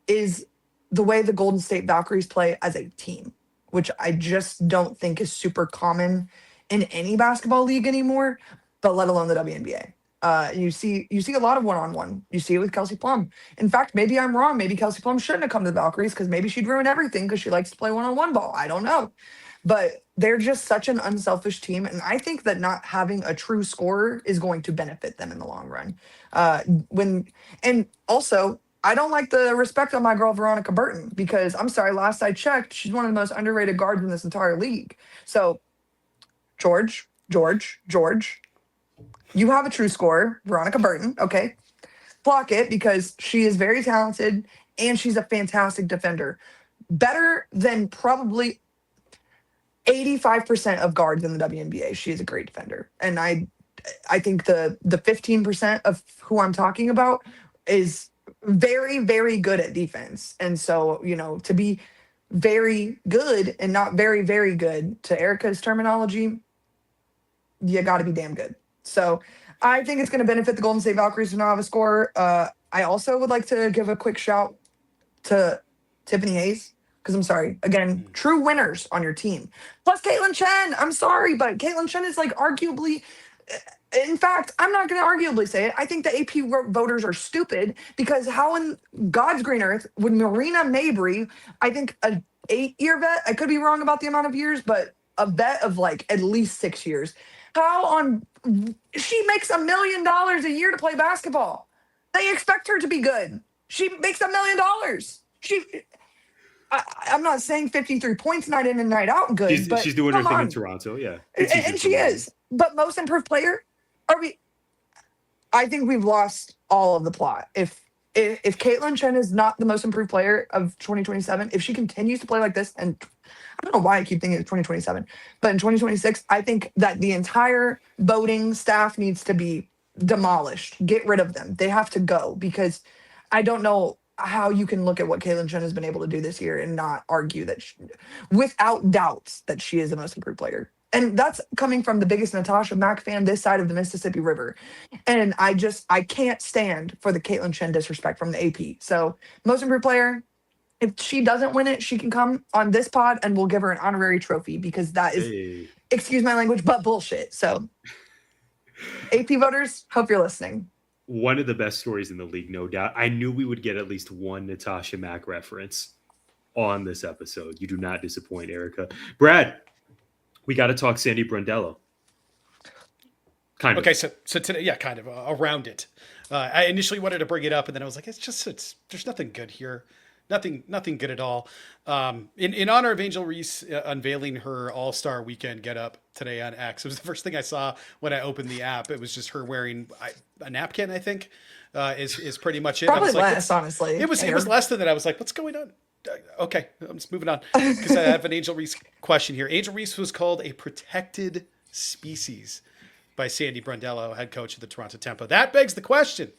is the way the Golden State Valkyries play as a team, which I just don't think is super common in any basketball league anymore, but let alone the WNBA. You see a lot of one-on-one. You see it with Kelsey Plum. In fact, maybe I'm wrong. Maybe Kelsey Plum shouldn't have come to the Valkyries, because maybe she'd ruin everything because she likes to play one-on-one ball. I don't know. But they're just such an unselfish team. And I think that not having a true scorer is going to benefit them in the long run. And also, I don't like the respect on my girl, Veronica Burton, because I'm sorry, last I checked, she's one of the most underrated guards in this entire league. So, George, you have a true scorer, Veronica Burton, okay? Block it, because she is very talented and she's a fantastic defender. Better than probably 85% of guards in the WNBA. She is a great defender. And I think the 15% of who I'm talking about is very, very good at defense. And so, to be very good and not very, very good, to Erika's terminology, you got to be damn good. So I think it's going to benefit the Golden State Valkyries to not have a scorer. I also would like to give a quick shout to Tiffany Hayes, because I'm sorry, again, true winners on your team. Plus Caitlyn Chen. I'm sorry, but Caitlyn Chen is like arguably, in fact, I'm not going to arguably say it. I think the AP voters are stupid, because how in God's green earth would Marina Mabry, I think an 8-year vet, I could be wrong about the amount of years, but a vet of like at least 6 years. She makes $1 million a year to play basketball. They expect her to be good. She makes $1 million. I'm not saying 53 points night in and night out good, but she's doing her come thing in on. Toronto. Yeah, And she is. But most improved player, I think we've lost all of the plot. If Caitlyn Chen is not the most improved player of 2027, if she continues to play like this, and I don't know why I keep thinking it's 2027, but in 2026, I think that the entire voting staff needs to be demolished. Get rid of them. They have to go, because I don't know how you can look at what Caitlyn Chen has been able to do this year and not argue that without doubts that she is the most improved player. And that's coming from the biggest Natasha Mack fan this side of the Mississippi River. And I can't stand for the Caitlyn Chen disrespect from the AP. So most improved player, if she doesn't win it, she can come on this pod and we'll give her an honorary trophy, because that is, excuse my language, but bullshit. So AP voters, hope you're listening. One of the best stories in the league, no doubt. I knew we would get at least one Natasha Mack reference on this episode. You do not disappoint, Erika. Brad, we got to talk Sandy Brondello. Kind of. Okay, so today, yeah, kind of around it. I initially wanted to bring it up, and then I was like, there's nothing good here. Nothing good at all. In honor of Angel Reese unveiling her All-Star Weekend getup today on X, it was the first thing I saw when I opened the app. It was just her wearing a napkin, I think, is pretty much it. Probably like, less, honestly. It was less than that. I was like, what's going on? Okay, I'm just moving on, because I have an Angel Reese question here. Angel Reese was called a protected species by Sandy Brondello, head coach of the Toronto Tempo. That begs the question: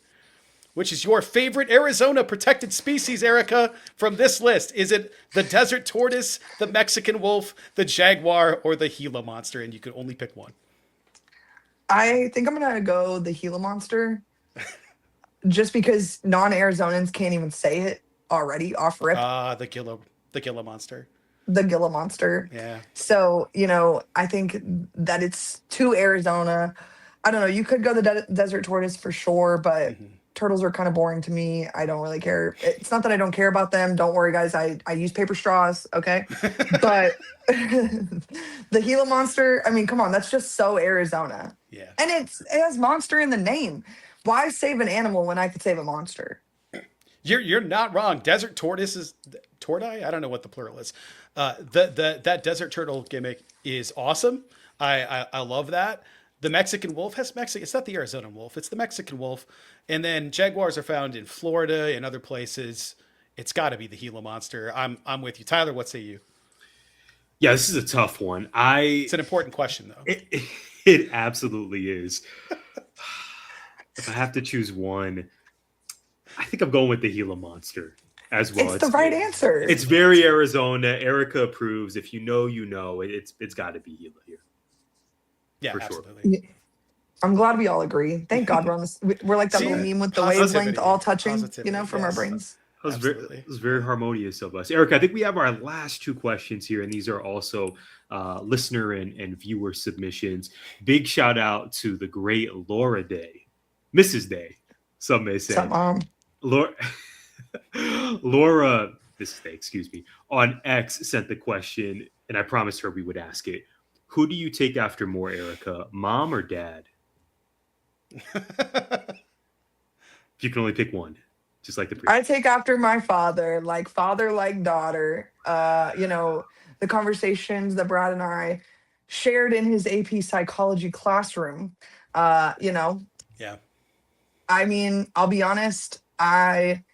which is your favorite Arizona protected species, Erika, from this list? Is it the desert tortoise, the Mexican wolf, the jaguar, or the Gila monster? And you could only pick one. I think I'm going to go the Gila monster, just because non-Arizonans can't even say it already off rip. The Gila monster. The Gila monster. Yeah. So, I think that it's too Arizona. I don't know. You could go the desert tortoise for sure, but turtles are kind of boring to me. I don't really care. It's not that I don't care about them. Don't worry, guys. I use paper straws. Okay. But the Gila monster, I mean, come on. That's just so Arizona. Yeah. And it has monster in the name. Why save an animal when I could save a monster? You're not wrong. Desert tortoise is tortoise. I don't know what the plural is. That desert turtle gimmick is awesome. I love that. The Mexican wolf has Mexican. It's not the Arizona wolf. It's the Mexican wolf. And then jaguars are found in Florida and other places. It's got to be the Gila monster. I'm with you, Tyler. What say you? Yeah, this is a tough one. It's an important question, though. It absolutely is. If I have to choose one, I think I'm going with the Gila monster as well. It's the right answer. It's very Arizona. Erika approves. If you know, you know. It's got to be Gila here. Yeah, for absolutely. Sure. Yeah. I'm glad we all agree. Thank God we're on this. We're like that little meme with the wavelength all touching, from our brains. It was very harmonious of us. Erika, I think we have our last two questions here, and these are also listener and viewer submissions. Big shout out to the great Laura Day, Mrs. Day, some may say. Laura, Mrs. Day, excuse me, on X sent the question, and I promised her we would ask it. Who do you take after more, Erika, mom or dad? If you can only pick one, just like the previous. I take after my father, like daughter. The conversations that Brad and I shared in his AP psychology classroom. Yeah. I mean, I'll be honest. I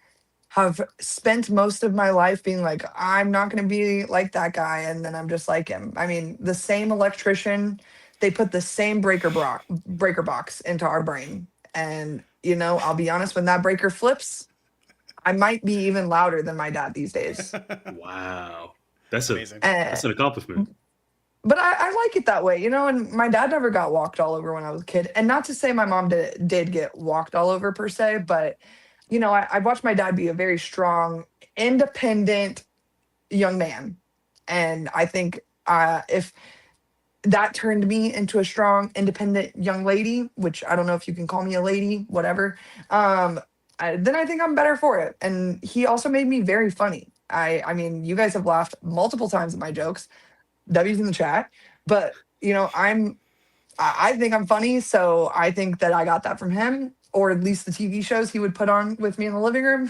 have spent most of my life being like, I'm not going to be like that guy. And then I'm just like him. I mean, the same electrician, they put the same breaker box into our brain. And, I'll be honest, when that breaker flips, I might be even louder than my dad these days. Wow. That's amazing. That's an accomplishment. But I like it that way, and my dad never got walked all over when I was a kid. And not to say my mom did get walked all over per se, but I watched my dad be a very strong, independent young man. And I think if that turned me into a strong, independent young lady, which I don't know if you can call me a lady, whatever, then I think I'm better for it. And he also made me very funny. I mean, you guys have laughed multiple times at my jokes. W's in the chat. But, I think I'm funny. So I think that I got that from him. Or at least the TV shows he would put on with me in the living room.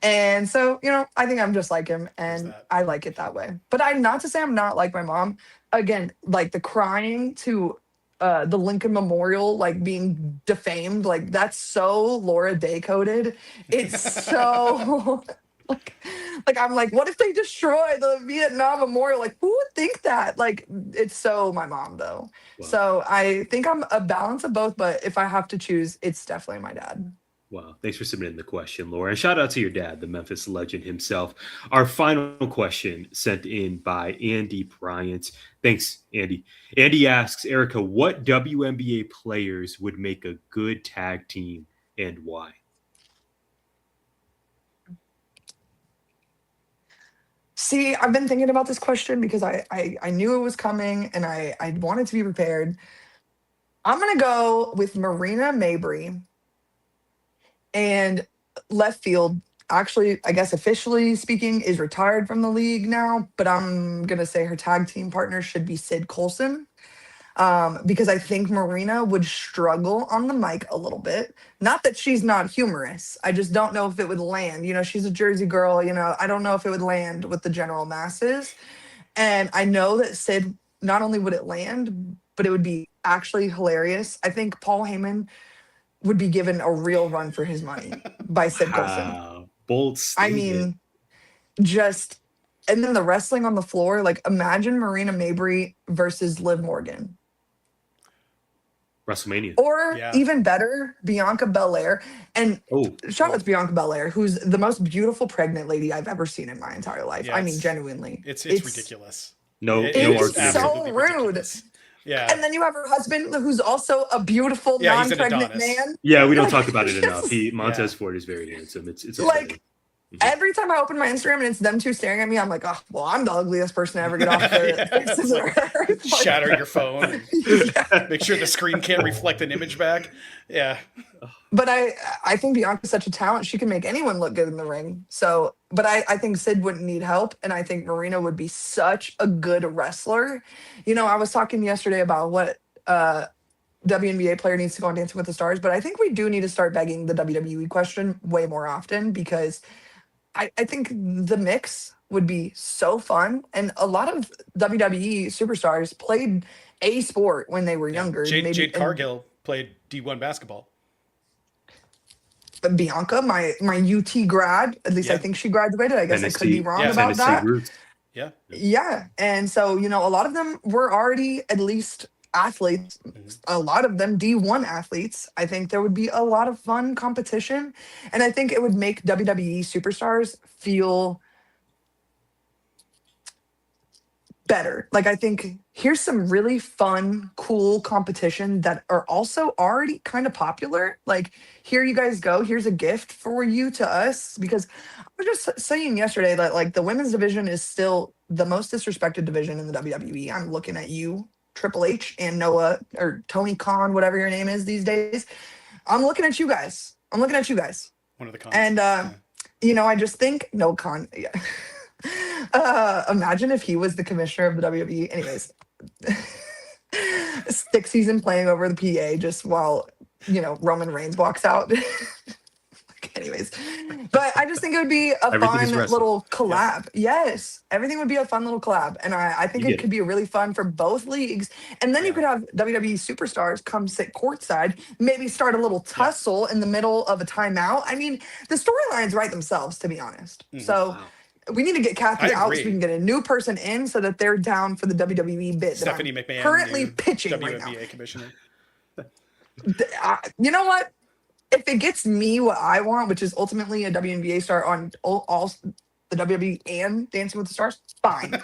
And so, I think I'm just like him, There's and that. I like it that way. But I'm not to say I'm not like my mom. Again, like the crying to the Lincoln Memorial, like being defamed, like that's so Laura Day coded. It's so like, I'm like, what if they destroy the Vietnam Memorial? Like, who would think that? Like, it's so my mom though. Wow. So I think I'm a balance of both, but if I have to choose, it's definitely my dad. Wow. Thanks for submitting the question, Laura. And shout out to your dad, the Memphis legend himself. Our final question sent in by Andy Bryant. Thanks, Andy. Andy asks, Erika, what WNBA players would make a good tag team and why? See, I've been thinking about this question because I knew it was coming and I wanted to be prepared. I'm going to go with Marina Mabry and left field. Actually, I guess officially speaking, is retired from the league now, but I'm going to say her tag team partner should be Sid Colson. Because I think Marina would struggle on the mic a little bit. Not that she's not humorous. I just don't know if it would land. She's a Jersey girl. I don't know if it would land with the general masses. And I know that Sid, not only would it land, but it would be actually hilarious. I think Paul Heyman would be given a real run for his money by Sid Colson. Bold I statement. mean, just, and then the wrestling on the floor, like imagine Marina Mabry versus Liv Morgan. WrestleMania. Or even better, Bianca Belair. And shout out to Bianca Belair, who's the most beautiful pregnant lady I've ever seen in my entire life. Yeah, I mean, genuinely. It's ridiculous. It's so rude. Ridiculous. Yeah. And then you have her husband, who's also a beautiful non-pregnant man. Yeah, we don't talk about it enough. Montez Ford is very handsome. It's like every time I open my Instagram and it's them two staring at me, I'm like, oh, well, I'm the ugliest person to ever get off the like, shatter your phone. Make sure the screen can't reflect an image back. Yeah. But I think Bianca's such a talent. She can make anyone look good in the ring. So, but I think Sid wouldn't need help. And I think Marina would be such a good wrestler. I was talking yesterday about what WNBA player needs to go on Dancing with the Stars, but I think we do need to start begging the WWE question way more often because I think the mix would be so fun. And a lot of WWE superstars played a sport when they were younger. Jade Cargill played D1 basketball. Bianca, my UT grad, at least I think she graduated. I guess I could be wrong about that. Roots. Yeah. And so, a lot of them were already at least athletes, a lot of them D1 athletes. I think there would be a lot of fun competition. And I think it would make WWE superstars feel better. Like, I think here's some really fun, cool competition that are also already kind of popular. Like, here you guys go. Here's a gift for you to us. Because I was just saying yesterday that, like, the women's division is still the most disrespected division in the WWE. I'm looking at you, Triple H and Noah, or Tony Khan, whatever your name is these days. I'm looking at you guys. One of the cons. And, I just think, no con. Yeah. Imagine if he was the commissioner of the WWE. Anyways, 6th season playing over the PA just while, Roman Reigns walks out. Anyways, but I just think it would be a fun little collab. Yes, everything would be a fun little collab. And I think it could be really fun for both leagues. And then you could have WWE superstars come sit courtside, maybe start a little tussle in the middle of a timeout. I mean, the storylines write themselves, to be honest. So we need to get Cathy out so we can get a new person in so that they're down for the WWE bit. Stephanie McMahon, currently pitching WNBA right now. Commissioner. You know what? If it gets me what I want, which is ultimately a WNBA star on all the WWE and Dancing with the Stars, fine.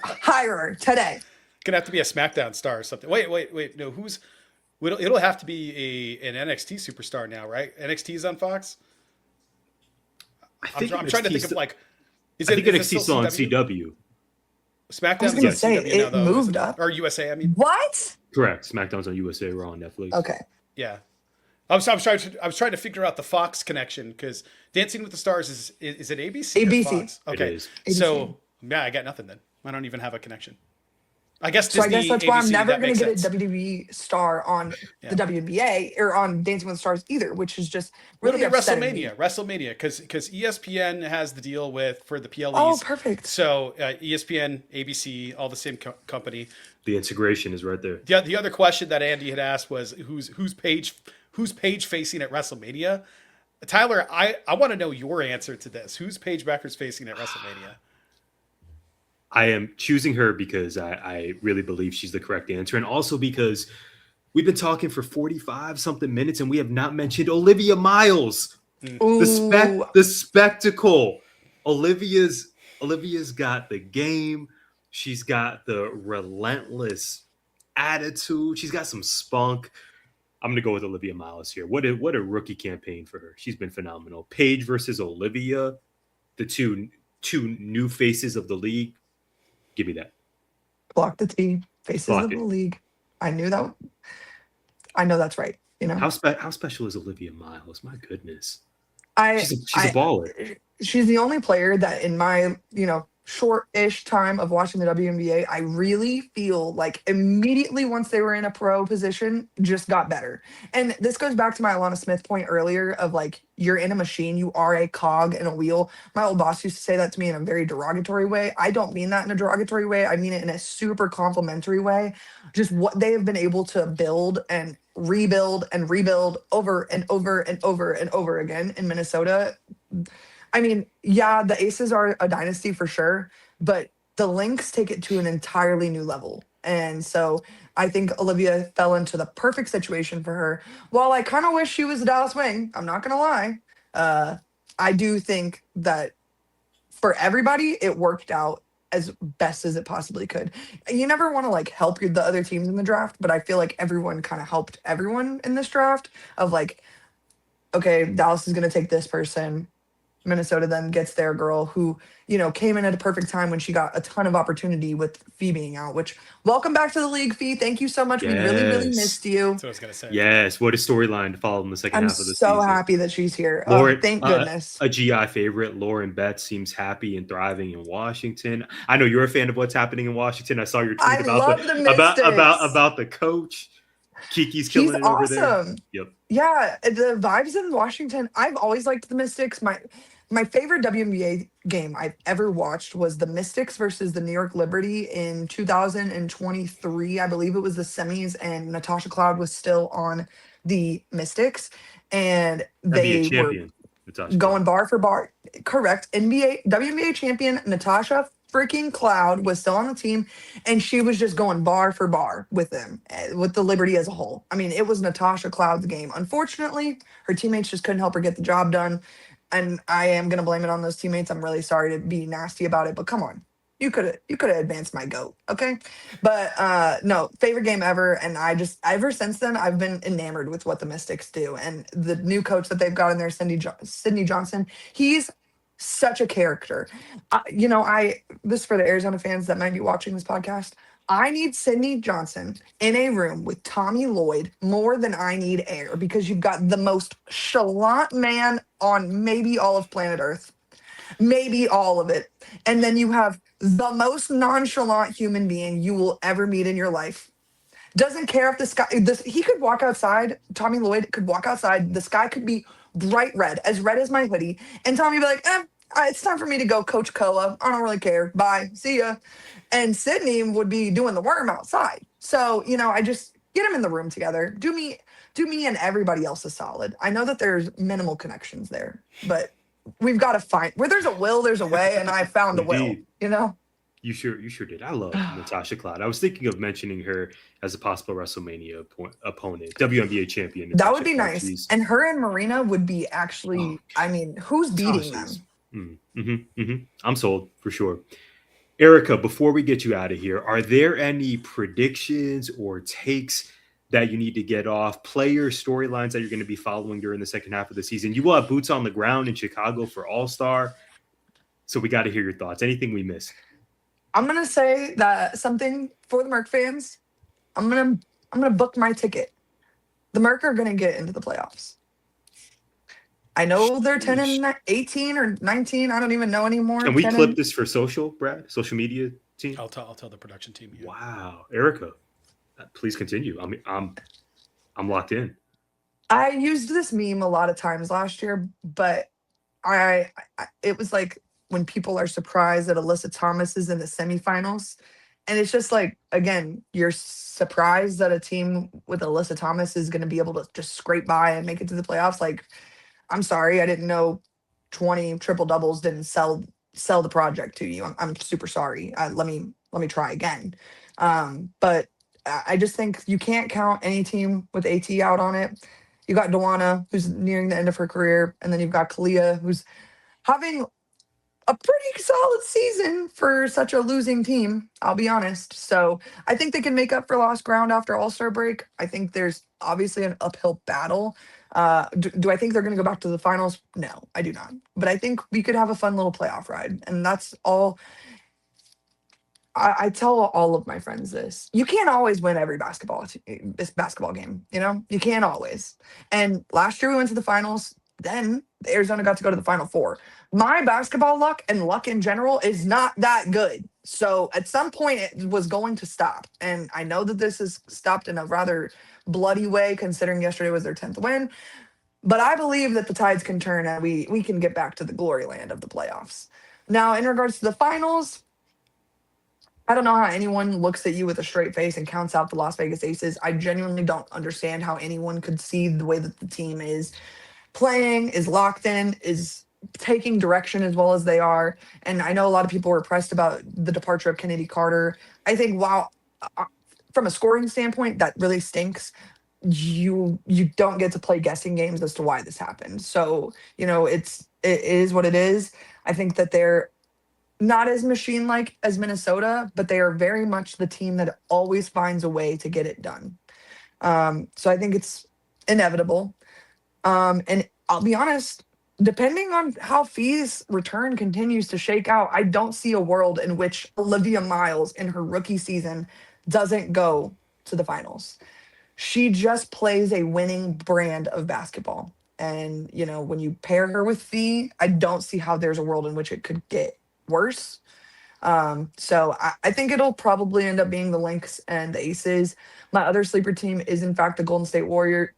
Hire her today. Gonna have to be a SmackDown star or something. Wait. No, it'll have to be an NXT superstar now, right? NXT's on Fox. I'm trying to think of like. I think NXT still on CW. SmackDown's I was going to say it moved up. Or USA, I mean. What? Correct. SmackDown's on USA, Raw on Netflix. Okay. Yeah. I was trying to figure out the Fox connection because Dancing with the Stars is it ABC? ABC. Or Fox? Okay. It is. ABC. So I got nothing then. I don't even have a connection. I guess So I guess Disney, that's why I'm ABC, never that going makes to get a sense. WWE star on Yeah. the WNBA or on Dancing with the Stars either, which is just What really about upsetting me. WrestleMania, because ESPN has the deal for the Oh, PLEs. perfect. So ESPN, ABC, all the same company. The integration is right there. The other question that Andy had asked was who's Paige facing at WrestleMania? Tyler, I want to know your answer to this. Who's Paige Bueckers facing at WrestleMania? I am choosing her because I really believe she's the correct answer. And also because we've been talking for 45 something minutes and we have not mentioned Olivia Miles. Ooh, The spectacle. Olivia's got the game. She's got the relentless attitude. She's got some spunk. I'm going to go with Olivia Miles here. What a rookie campaign for her. She's been phenomenal. Paige versus Olivia, the two new faces of the league. Give me that. block the T, faces Block of it. the league. I knew that. I know that's right. You know, How special is Olivia Miles? My goodness. I, She's a baller. she's the only player that in my, short-ish time of watching the WNBA, I really feel like immediately once they were in a pro position, just got better. And this goes back to my Alana Smith point earlier of like, you're in a machine, you are a cog in a wheel. My old boss used to say that to me in a very derogatory way. I don't mean that in a derogatory way. I mean it in a super complimentary way. Just what they have been able to build and rebuild over and over and over and over again in Minnesota. I mean, yeah, the Aces are a dynasty for sure, but the Lynx take it to an entirely new level. And so I think Olivia fell into the perfect situation for her. While I kind of wish she was a Dallas Wing, I'm not going to lie. I do think that for everybody, it worked out as best as it possibly could. You never want to like help the other teams in the draft, but I feel like everyone kind of helped everyone in this draft of like, okay, Dallas is going to take this person. Minnesota then gets their girl who, came in at a perfect time when she got a ton of opportunity with Fee being out, which welcome back to the league, Fee. Thank you so much. We really, really Yes. missed you. That's what I was gonna say. Yes. What a storyline to follow in the second I'm half of the so season. happy that she's here. Lauren, Oh, thank goodness. A GI favorite, Lauren Betts, seems happy and thriving in Washington. I know you're a fan of what's happening in Washington. I saw your tweet I love the Mystics. about the coach. Kiki's killing it over there. Awesome. Yep. Yeah, the vibes in Washington. I've always liked the Mystics. My favorite WNBA game I've ever watched was the Mystics versus the New York Liberty in 2023. I believe it was the semis, and Natasha Cloud was still on the Mystics, and they were going bar for bar. Correct. WNBA champion Natasha freaking Cloud was still on the team, and she was just going bar for bar with them, with the Liberty as a whole. I mean, it was Natasha Cloud's game. Unfortunately, her teammates just couldn't help her get the job done. And I am going to blame it on those teammates. I'm really sorry to be nasty about it, but come on. You could have advanced my GOAT, okay? But no, favorite game ever. And ever since then, I've been enamored with what the Mystics do. And the new coach that they've got in there, Sydney Johnson, he's such a character. This is for the Arizona fans that might be watching this podcast. I need Sydney Johnson in a room with Tommy Lloyd more than I need air, because you've got the most chalant man on maybe all of planet Earth, maybe all of it. And then you have the most nonchalant human being you will ever meet in your life. Doesn't care if the sky, he could walk outside, Tommy Lloyd could walk outside, the sky could be bright red as my hoodie, and Tommy would be like, it's time for me to go coach Koa. I don't really care. Bye. See ya. And Sydney would be doing the worm outside. So, I just get them in the room together. Do me and everybody else a solid. I know that there's minimal connections there, but we've got to find where there's a will, there's a way. And I found a will, You sure did. I love Natasha Cloud. I was thinking of mentioning her as a possible WrestleMania opponent, WNBA champion. That would be nice. And her and Marina would be actually, who's beating them? I'm sold for sure. Erika, before we get you out of here, are there any predictions or takes that you need to get off, player storylines that you're going to be following during the second half of the season? You will have boots on the ground in Chicago for All-Star, so we got to hear your thoughts. Anything we missed? I'm going to say that something for the Merc fans. I'm going to book my ticket. The Merc are going to get into the playoffs. I know they're 10 and 18 or 19. I don't even know anymore. Can we clip this for social, Brad? Social media? team? I'll tell the production team. Yeah. Wow, Erika, please continue. I'm locked in. I used this meme a lot of times last year, but it was like when people are surprised that Alyssa Thomas is in the semifinals. And it's just like, again, you're surprised that a team with Alyssa Thomas is going to be able to just scrape by and make it to the playoffs. Like, I'm sorry, I didn't know 20 triple doubles didn't sell the project to you. I'm super sorry. Let me try again. But I just think you can't count any team with AT out on it. You got Dawana, who's nearing the end of her career, and then you've got Kalia, who's having a pretty solid season for such a losing team, I'll be honest. So I think they can make up for lost ground after All-Star break. I think there's obviously an uphill battle. Do I think they're going to go back to the finals? No, I do not. But I think we could have a fun little playoff ride. And that's all. I tell all of my friends this. You can't always win every this basketball game. You can't always. And last year we went to the finals. Then Arizona got to go to the Final Four. My basketball luck and luck in general is not that good. So at some point it was going to stop. And I know that this has stopped in a rather bloody way considering yesterday was their 10th win. But I believe that the tides can turn and we can get back to the glory land of the playoffs. Now, in regards to the finals, I don't know how anyone looks at you with a straight face and counts out the Las Vegas Aces. I genuinely don't understand how anyone could see the way that the team is playing, is locked in, is taking direction as well as they are. And I know a lot of people were pressed about the departure of Kennedy Carter. I think while from a scoring standpoint, that really stinks. You don't get to play guessing games as to why this happened. So, it is what it is. I think that they're not as machine-like as Minnesota, but they are very much the team that always finds a way to get it done. So I think it's inevitable. And I'll be honest, depending on how Fee's return continues to shake out, I don't see a world in which Olivia Miles in her rookie season doesn't go to the finals. She just plays a winning brand of basketball. And, when you pair her with Fee, I don't see how there's a world in which it could get worse. So I think it'll probably end up being the Lynx and the Aces. My other sleeper team is, in fact, the Golden State Warrior.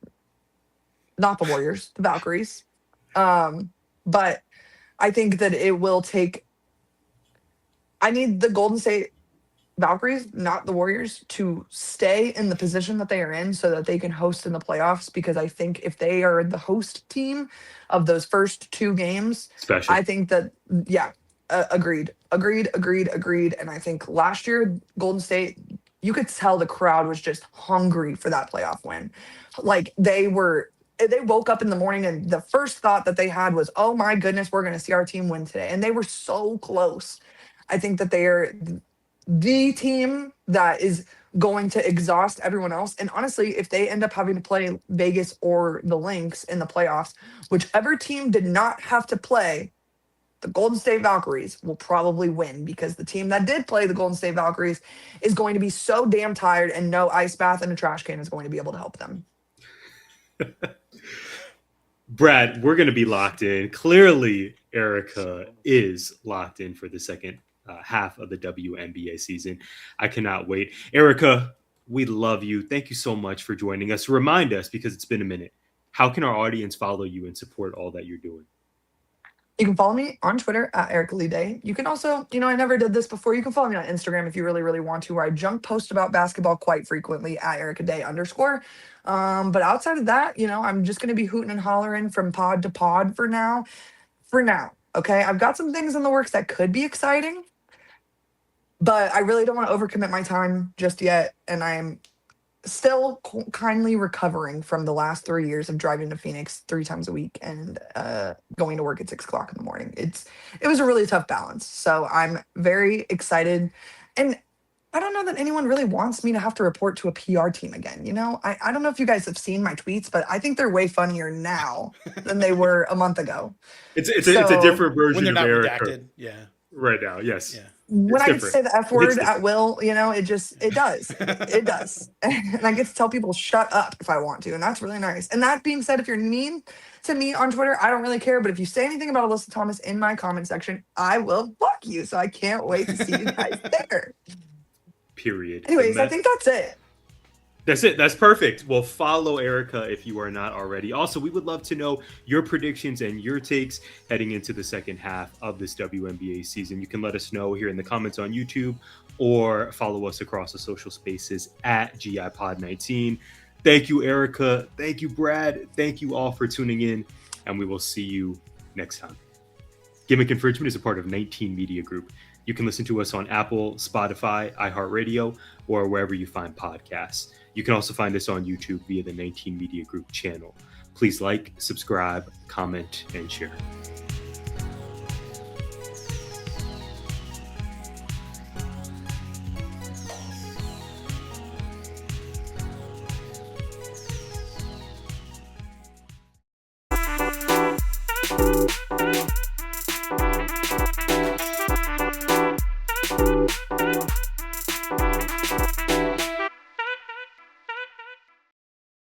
Not the Warriors, the Valkyries. But I think that it will take. I need the Golden State Valkyries, not the Warriors, to stay in the position that they are in so that they can host in the playoffs. Because I think if they are the host team of those first two games, Special. I think that, yeah, agreed. And I think last year, Golden State, you could tell the crowd was just hungry for that playoff win. Like they woke up in the morning and the first thought that they had was, oh my goodness, we're going to see our team win today. And they were so close. I think that they are the team that is going to exhaust everyone else. And honestly, if they end up having to play Vegas or the Lynx in the playoffs, whichever team did not have to play, the Golden State Valkyries will probably win, because the team that did play the Golden State Valkyries is going to be so damn tired, and no ice bath and a trash can is going to be able to help them. Brad, we're going to be locked in. Clearly, Erika is locked in for the second half of the WNBA season. I cannot wait. Erika, we love you. Thank you so much for joining us. Remind us, because it's been a minute, how can our audience follow you and support all that you're doing? You can follow me on Twitter at Erika Lee Day. You can also, I never did this before. You can follow me on Instagram if you really, really want to, where I junk post about basketball quite frequently at Erika Day _. But outside of that, I'm just going to be hooting and hollering from pod to pod for now. Okay. I've got some things in the works that could be exciting, but I really don't want to overcommit my time just yet. And I'm still kindly recovering from the last 3 years of driving to Phoenix 3 times a week and going to work at 6 o'clock in the morning. It was a really tough balance. So I'm very excited. And I don't know that anyone really wants me to have to report to a PR team again. I don't know if you guys have seen my tweets, but I think they're way funnier now than they were a month ago. It's a different version when they're of not Erika redacted. Yeah. Right now. Yes. Yeah. when It's I get to different. say the F It hits word at will, it does. It does. And I get to tell people shut up if I want to. And that's really nice. And that being said, if you're mean to me on Twitter, I don't really care. But if you say anything about Alyssa Thomas in my comment section, I will block you. So I can't wait to see you guys there. Period. Anyways, I think that's it. That's it. That's perfect. Well, follow Erika if you are not already. Also, we would love to know your predictions and your takes heading into the second half of this WNBA season. You can let us know here in the comments on YouTube or follow us across the social spaces at GIPod19. Thank you, Erika. Thank you, Brad. Thank you all for tuning in, and we will see you next time. Gimmick Infringement is a part of 19 Media Group. You can listen to us on Apple, Spotify, iHeartRadio, or wherever you find podcasts. You can also find us on YouTube via the 19 Media Group channel. Please like, subscribe, comment, and share.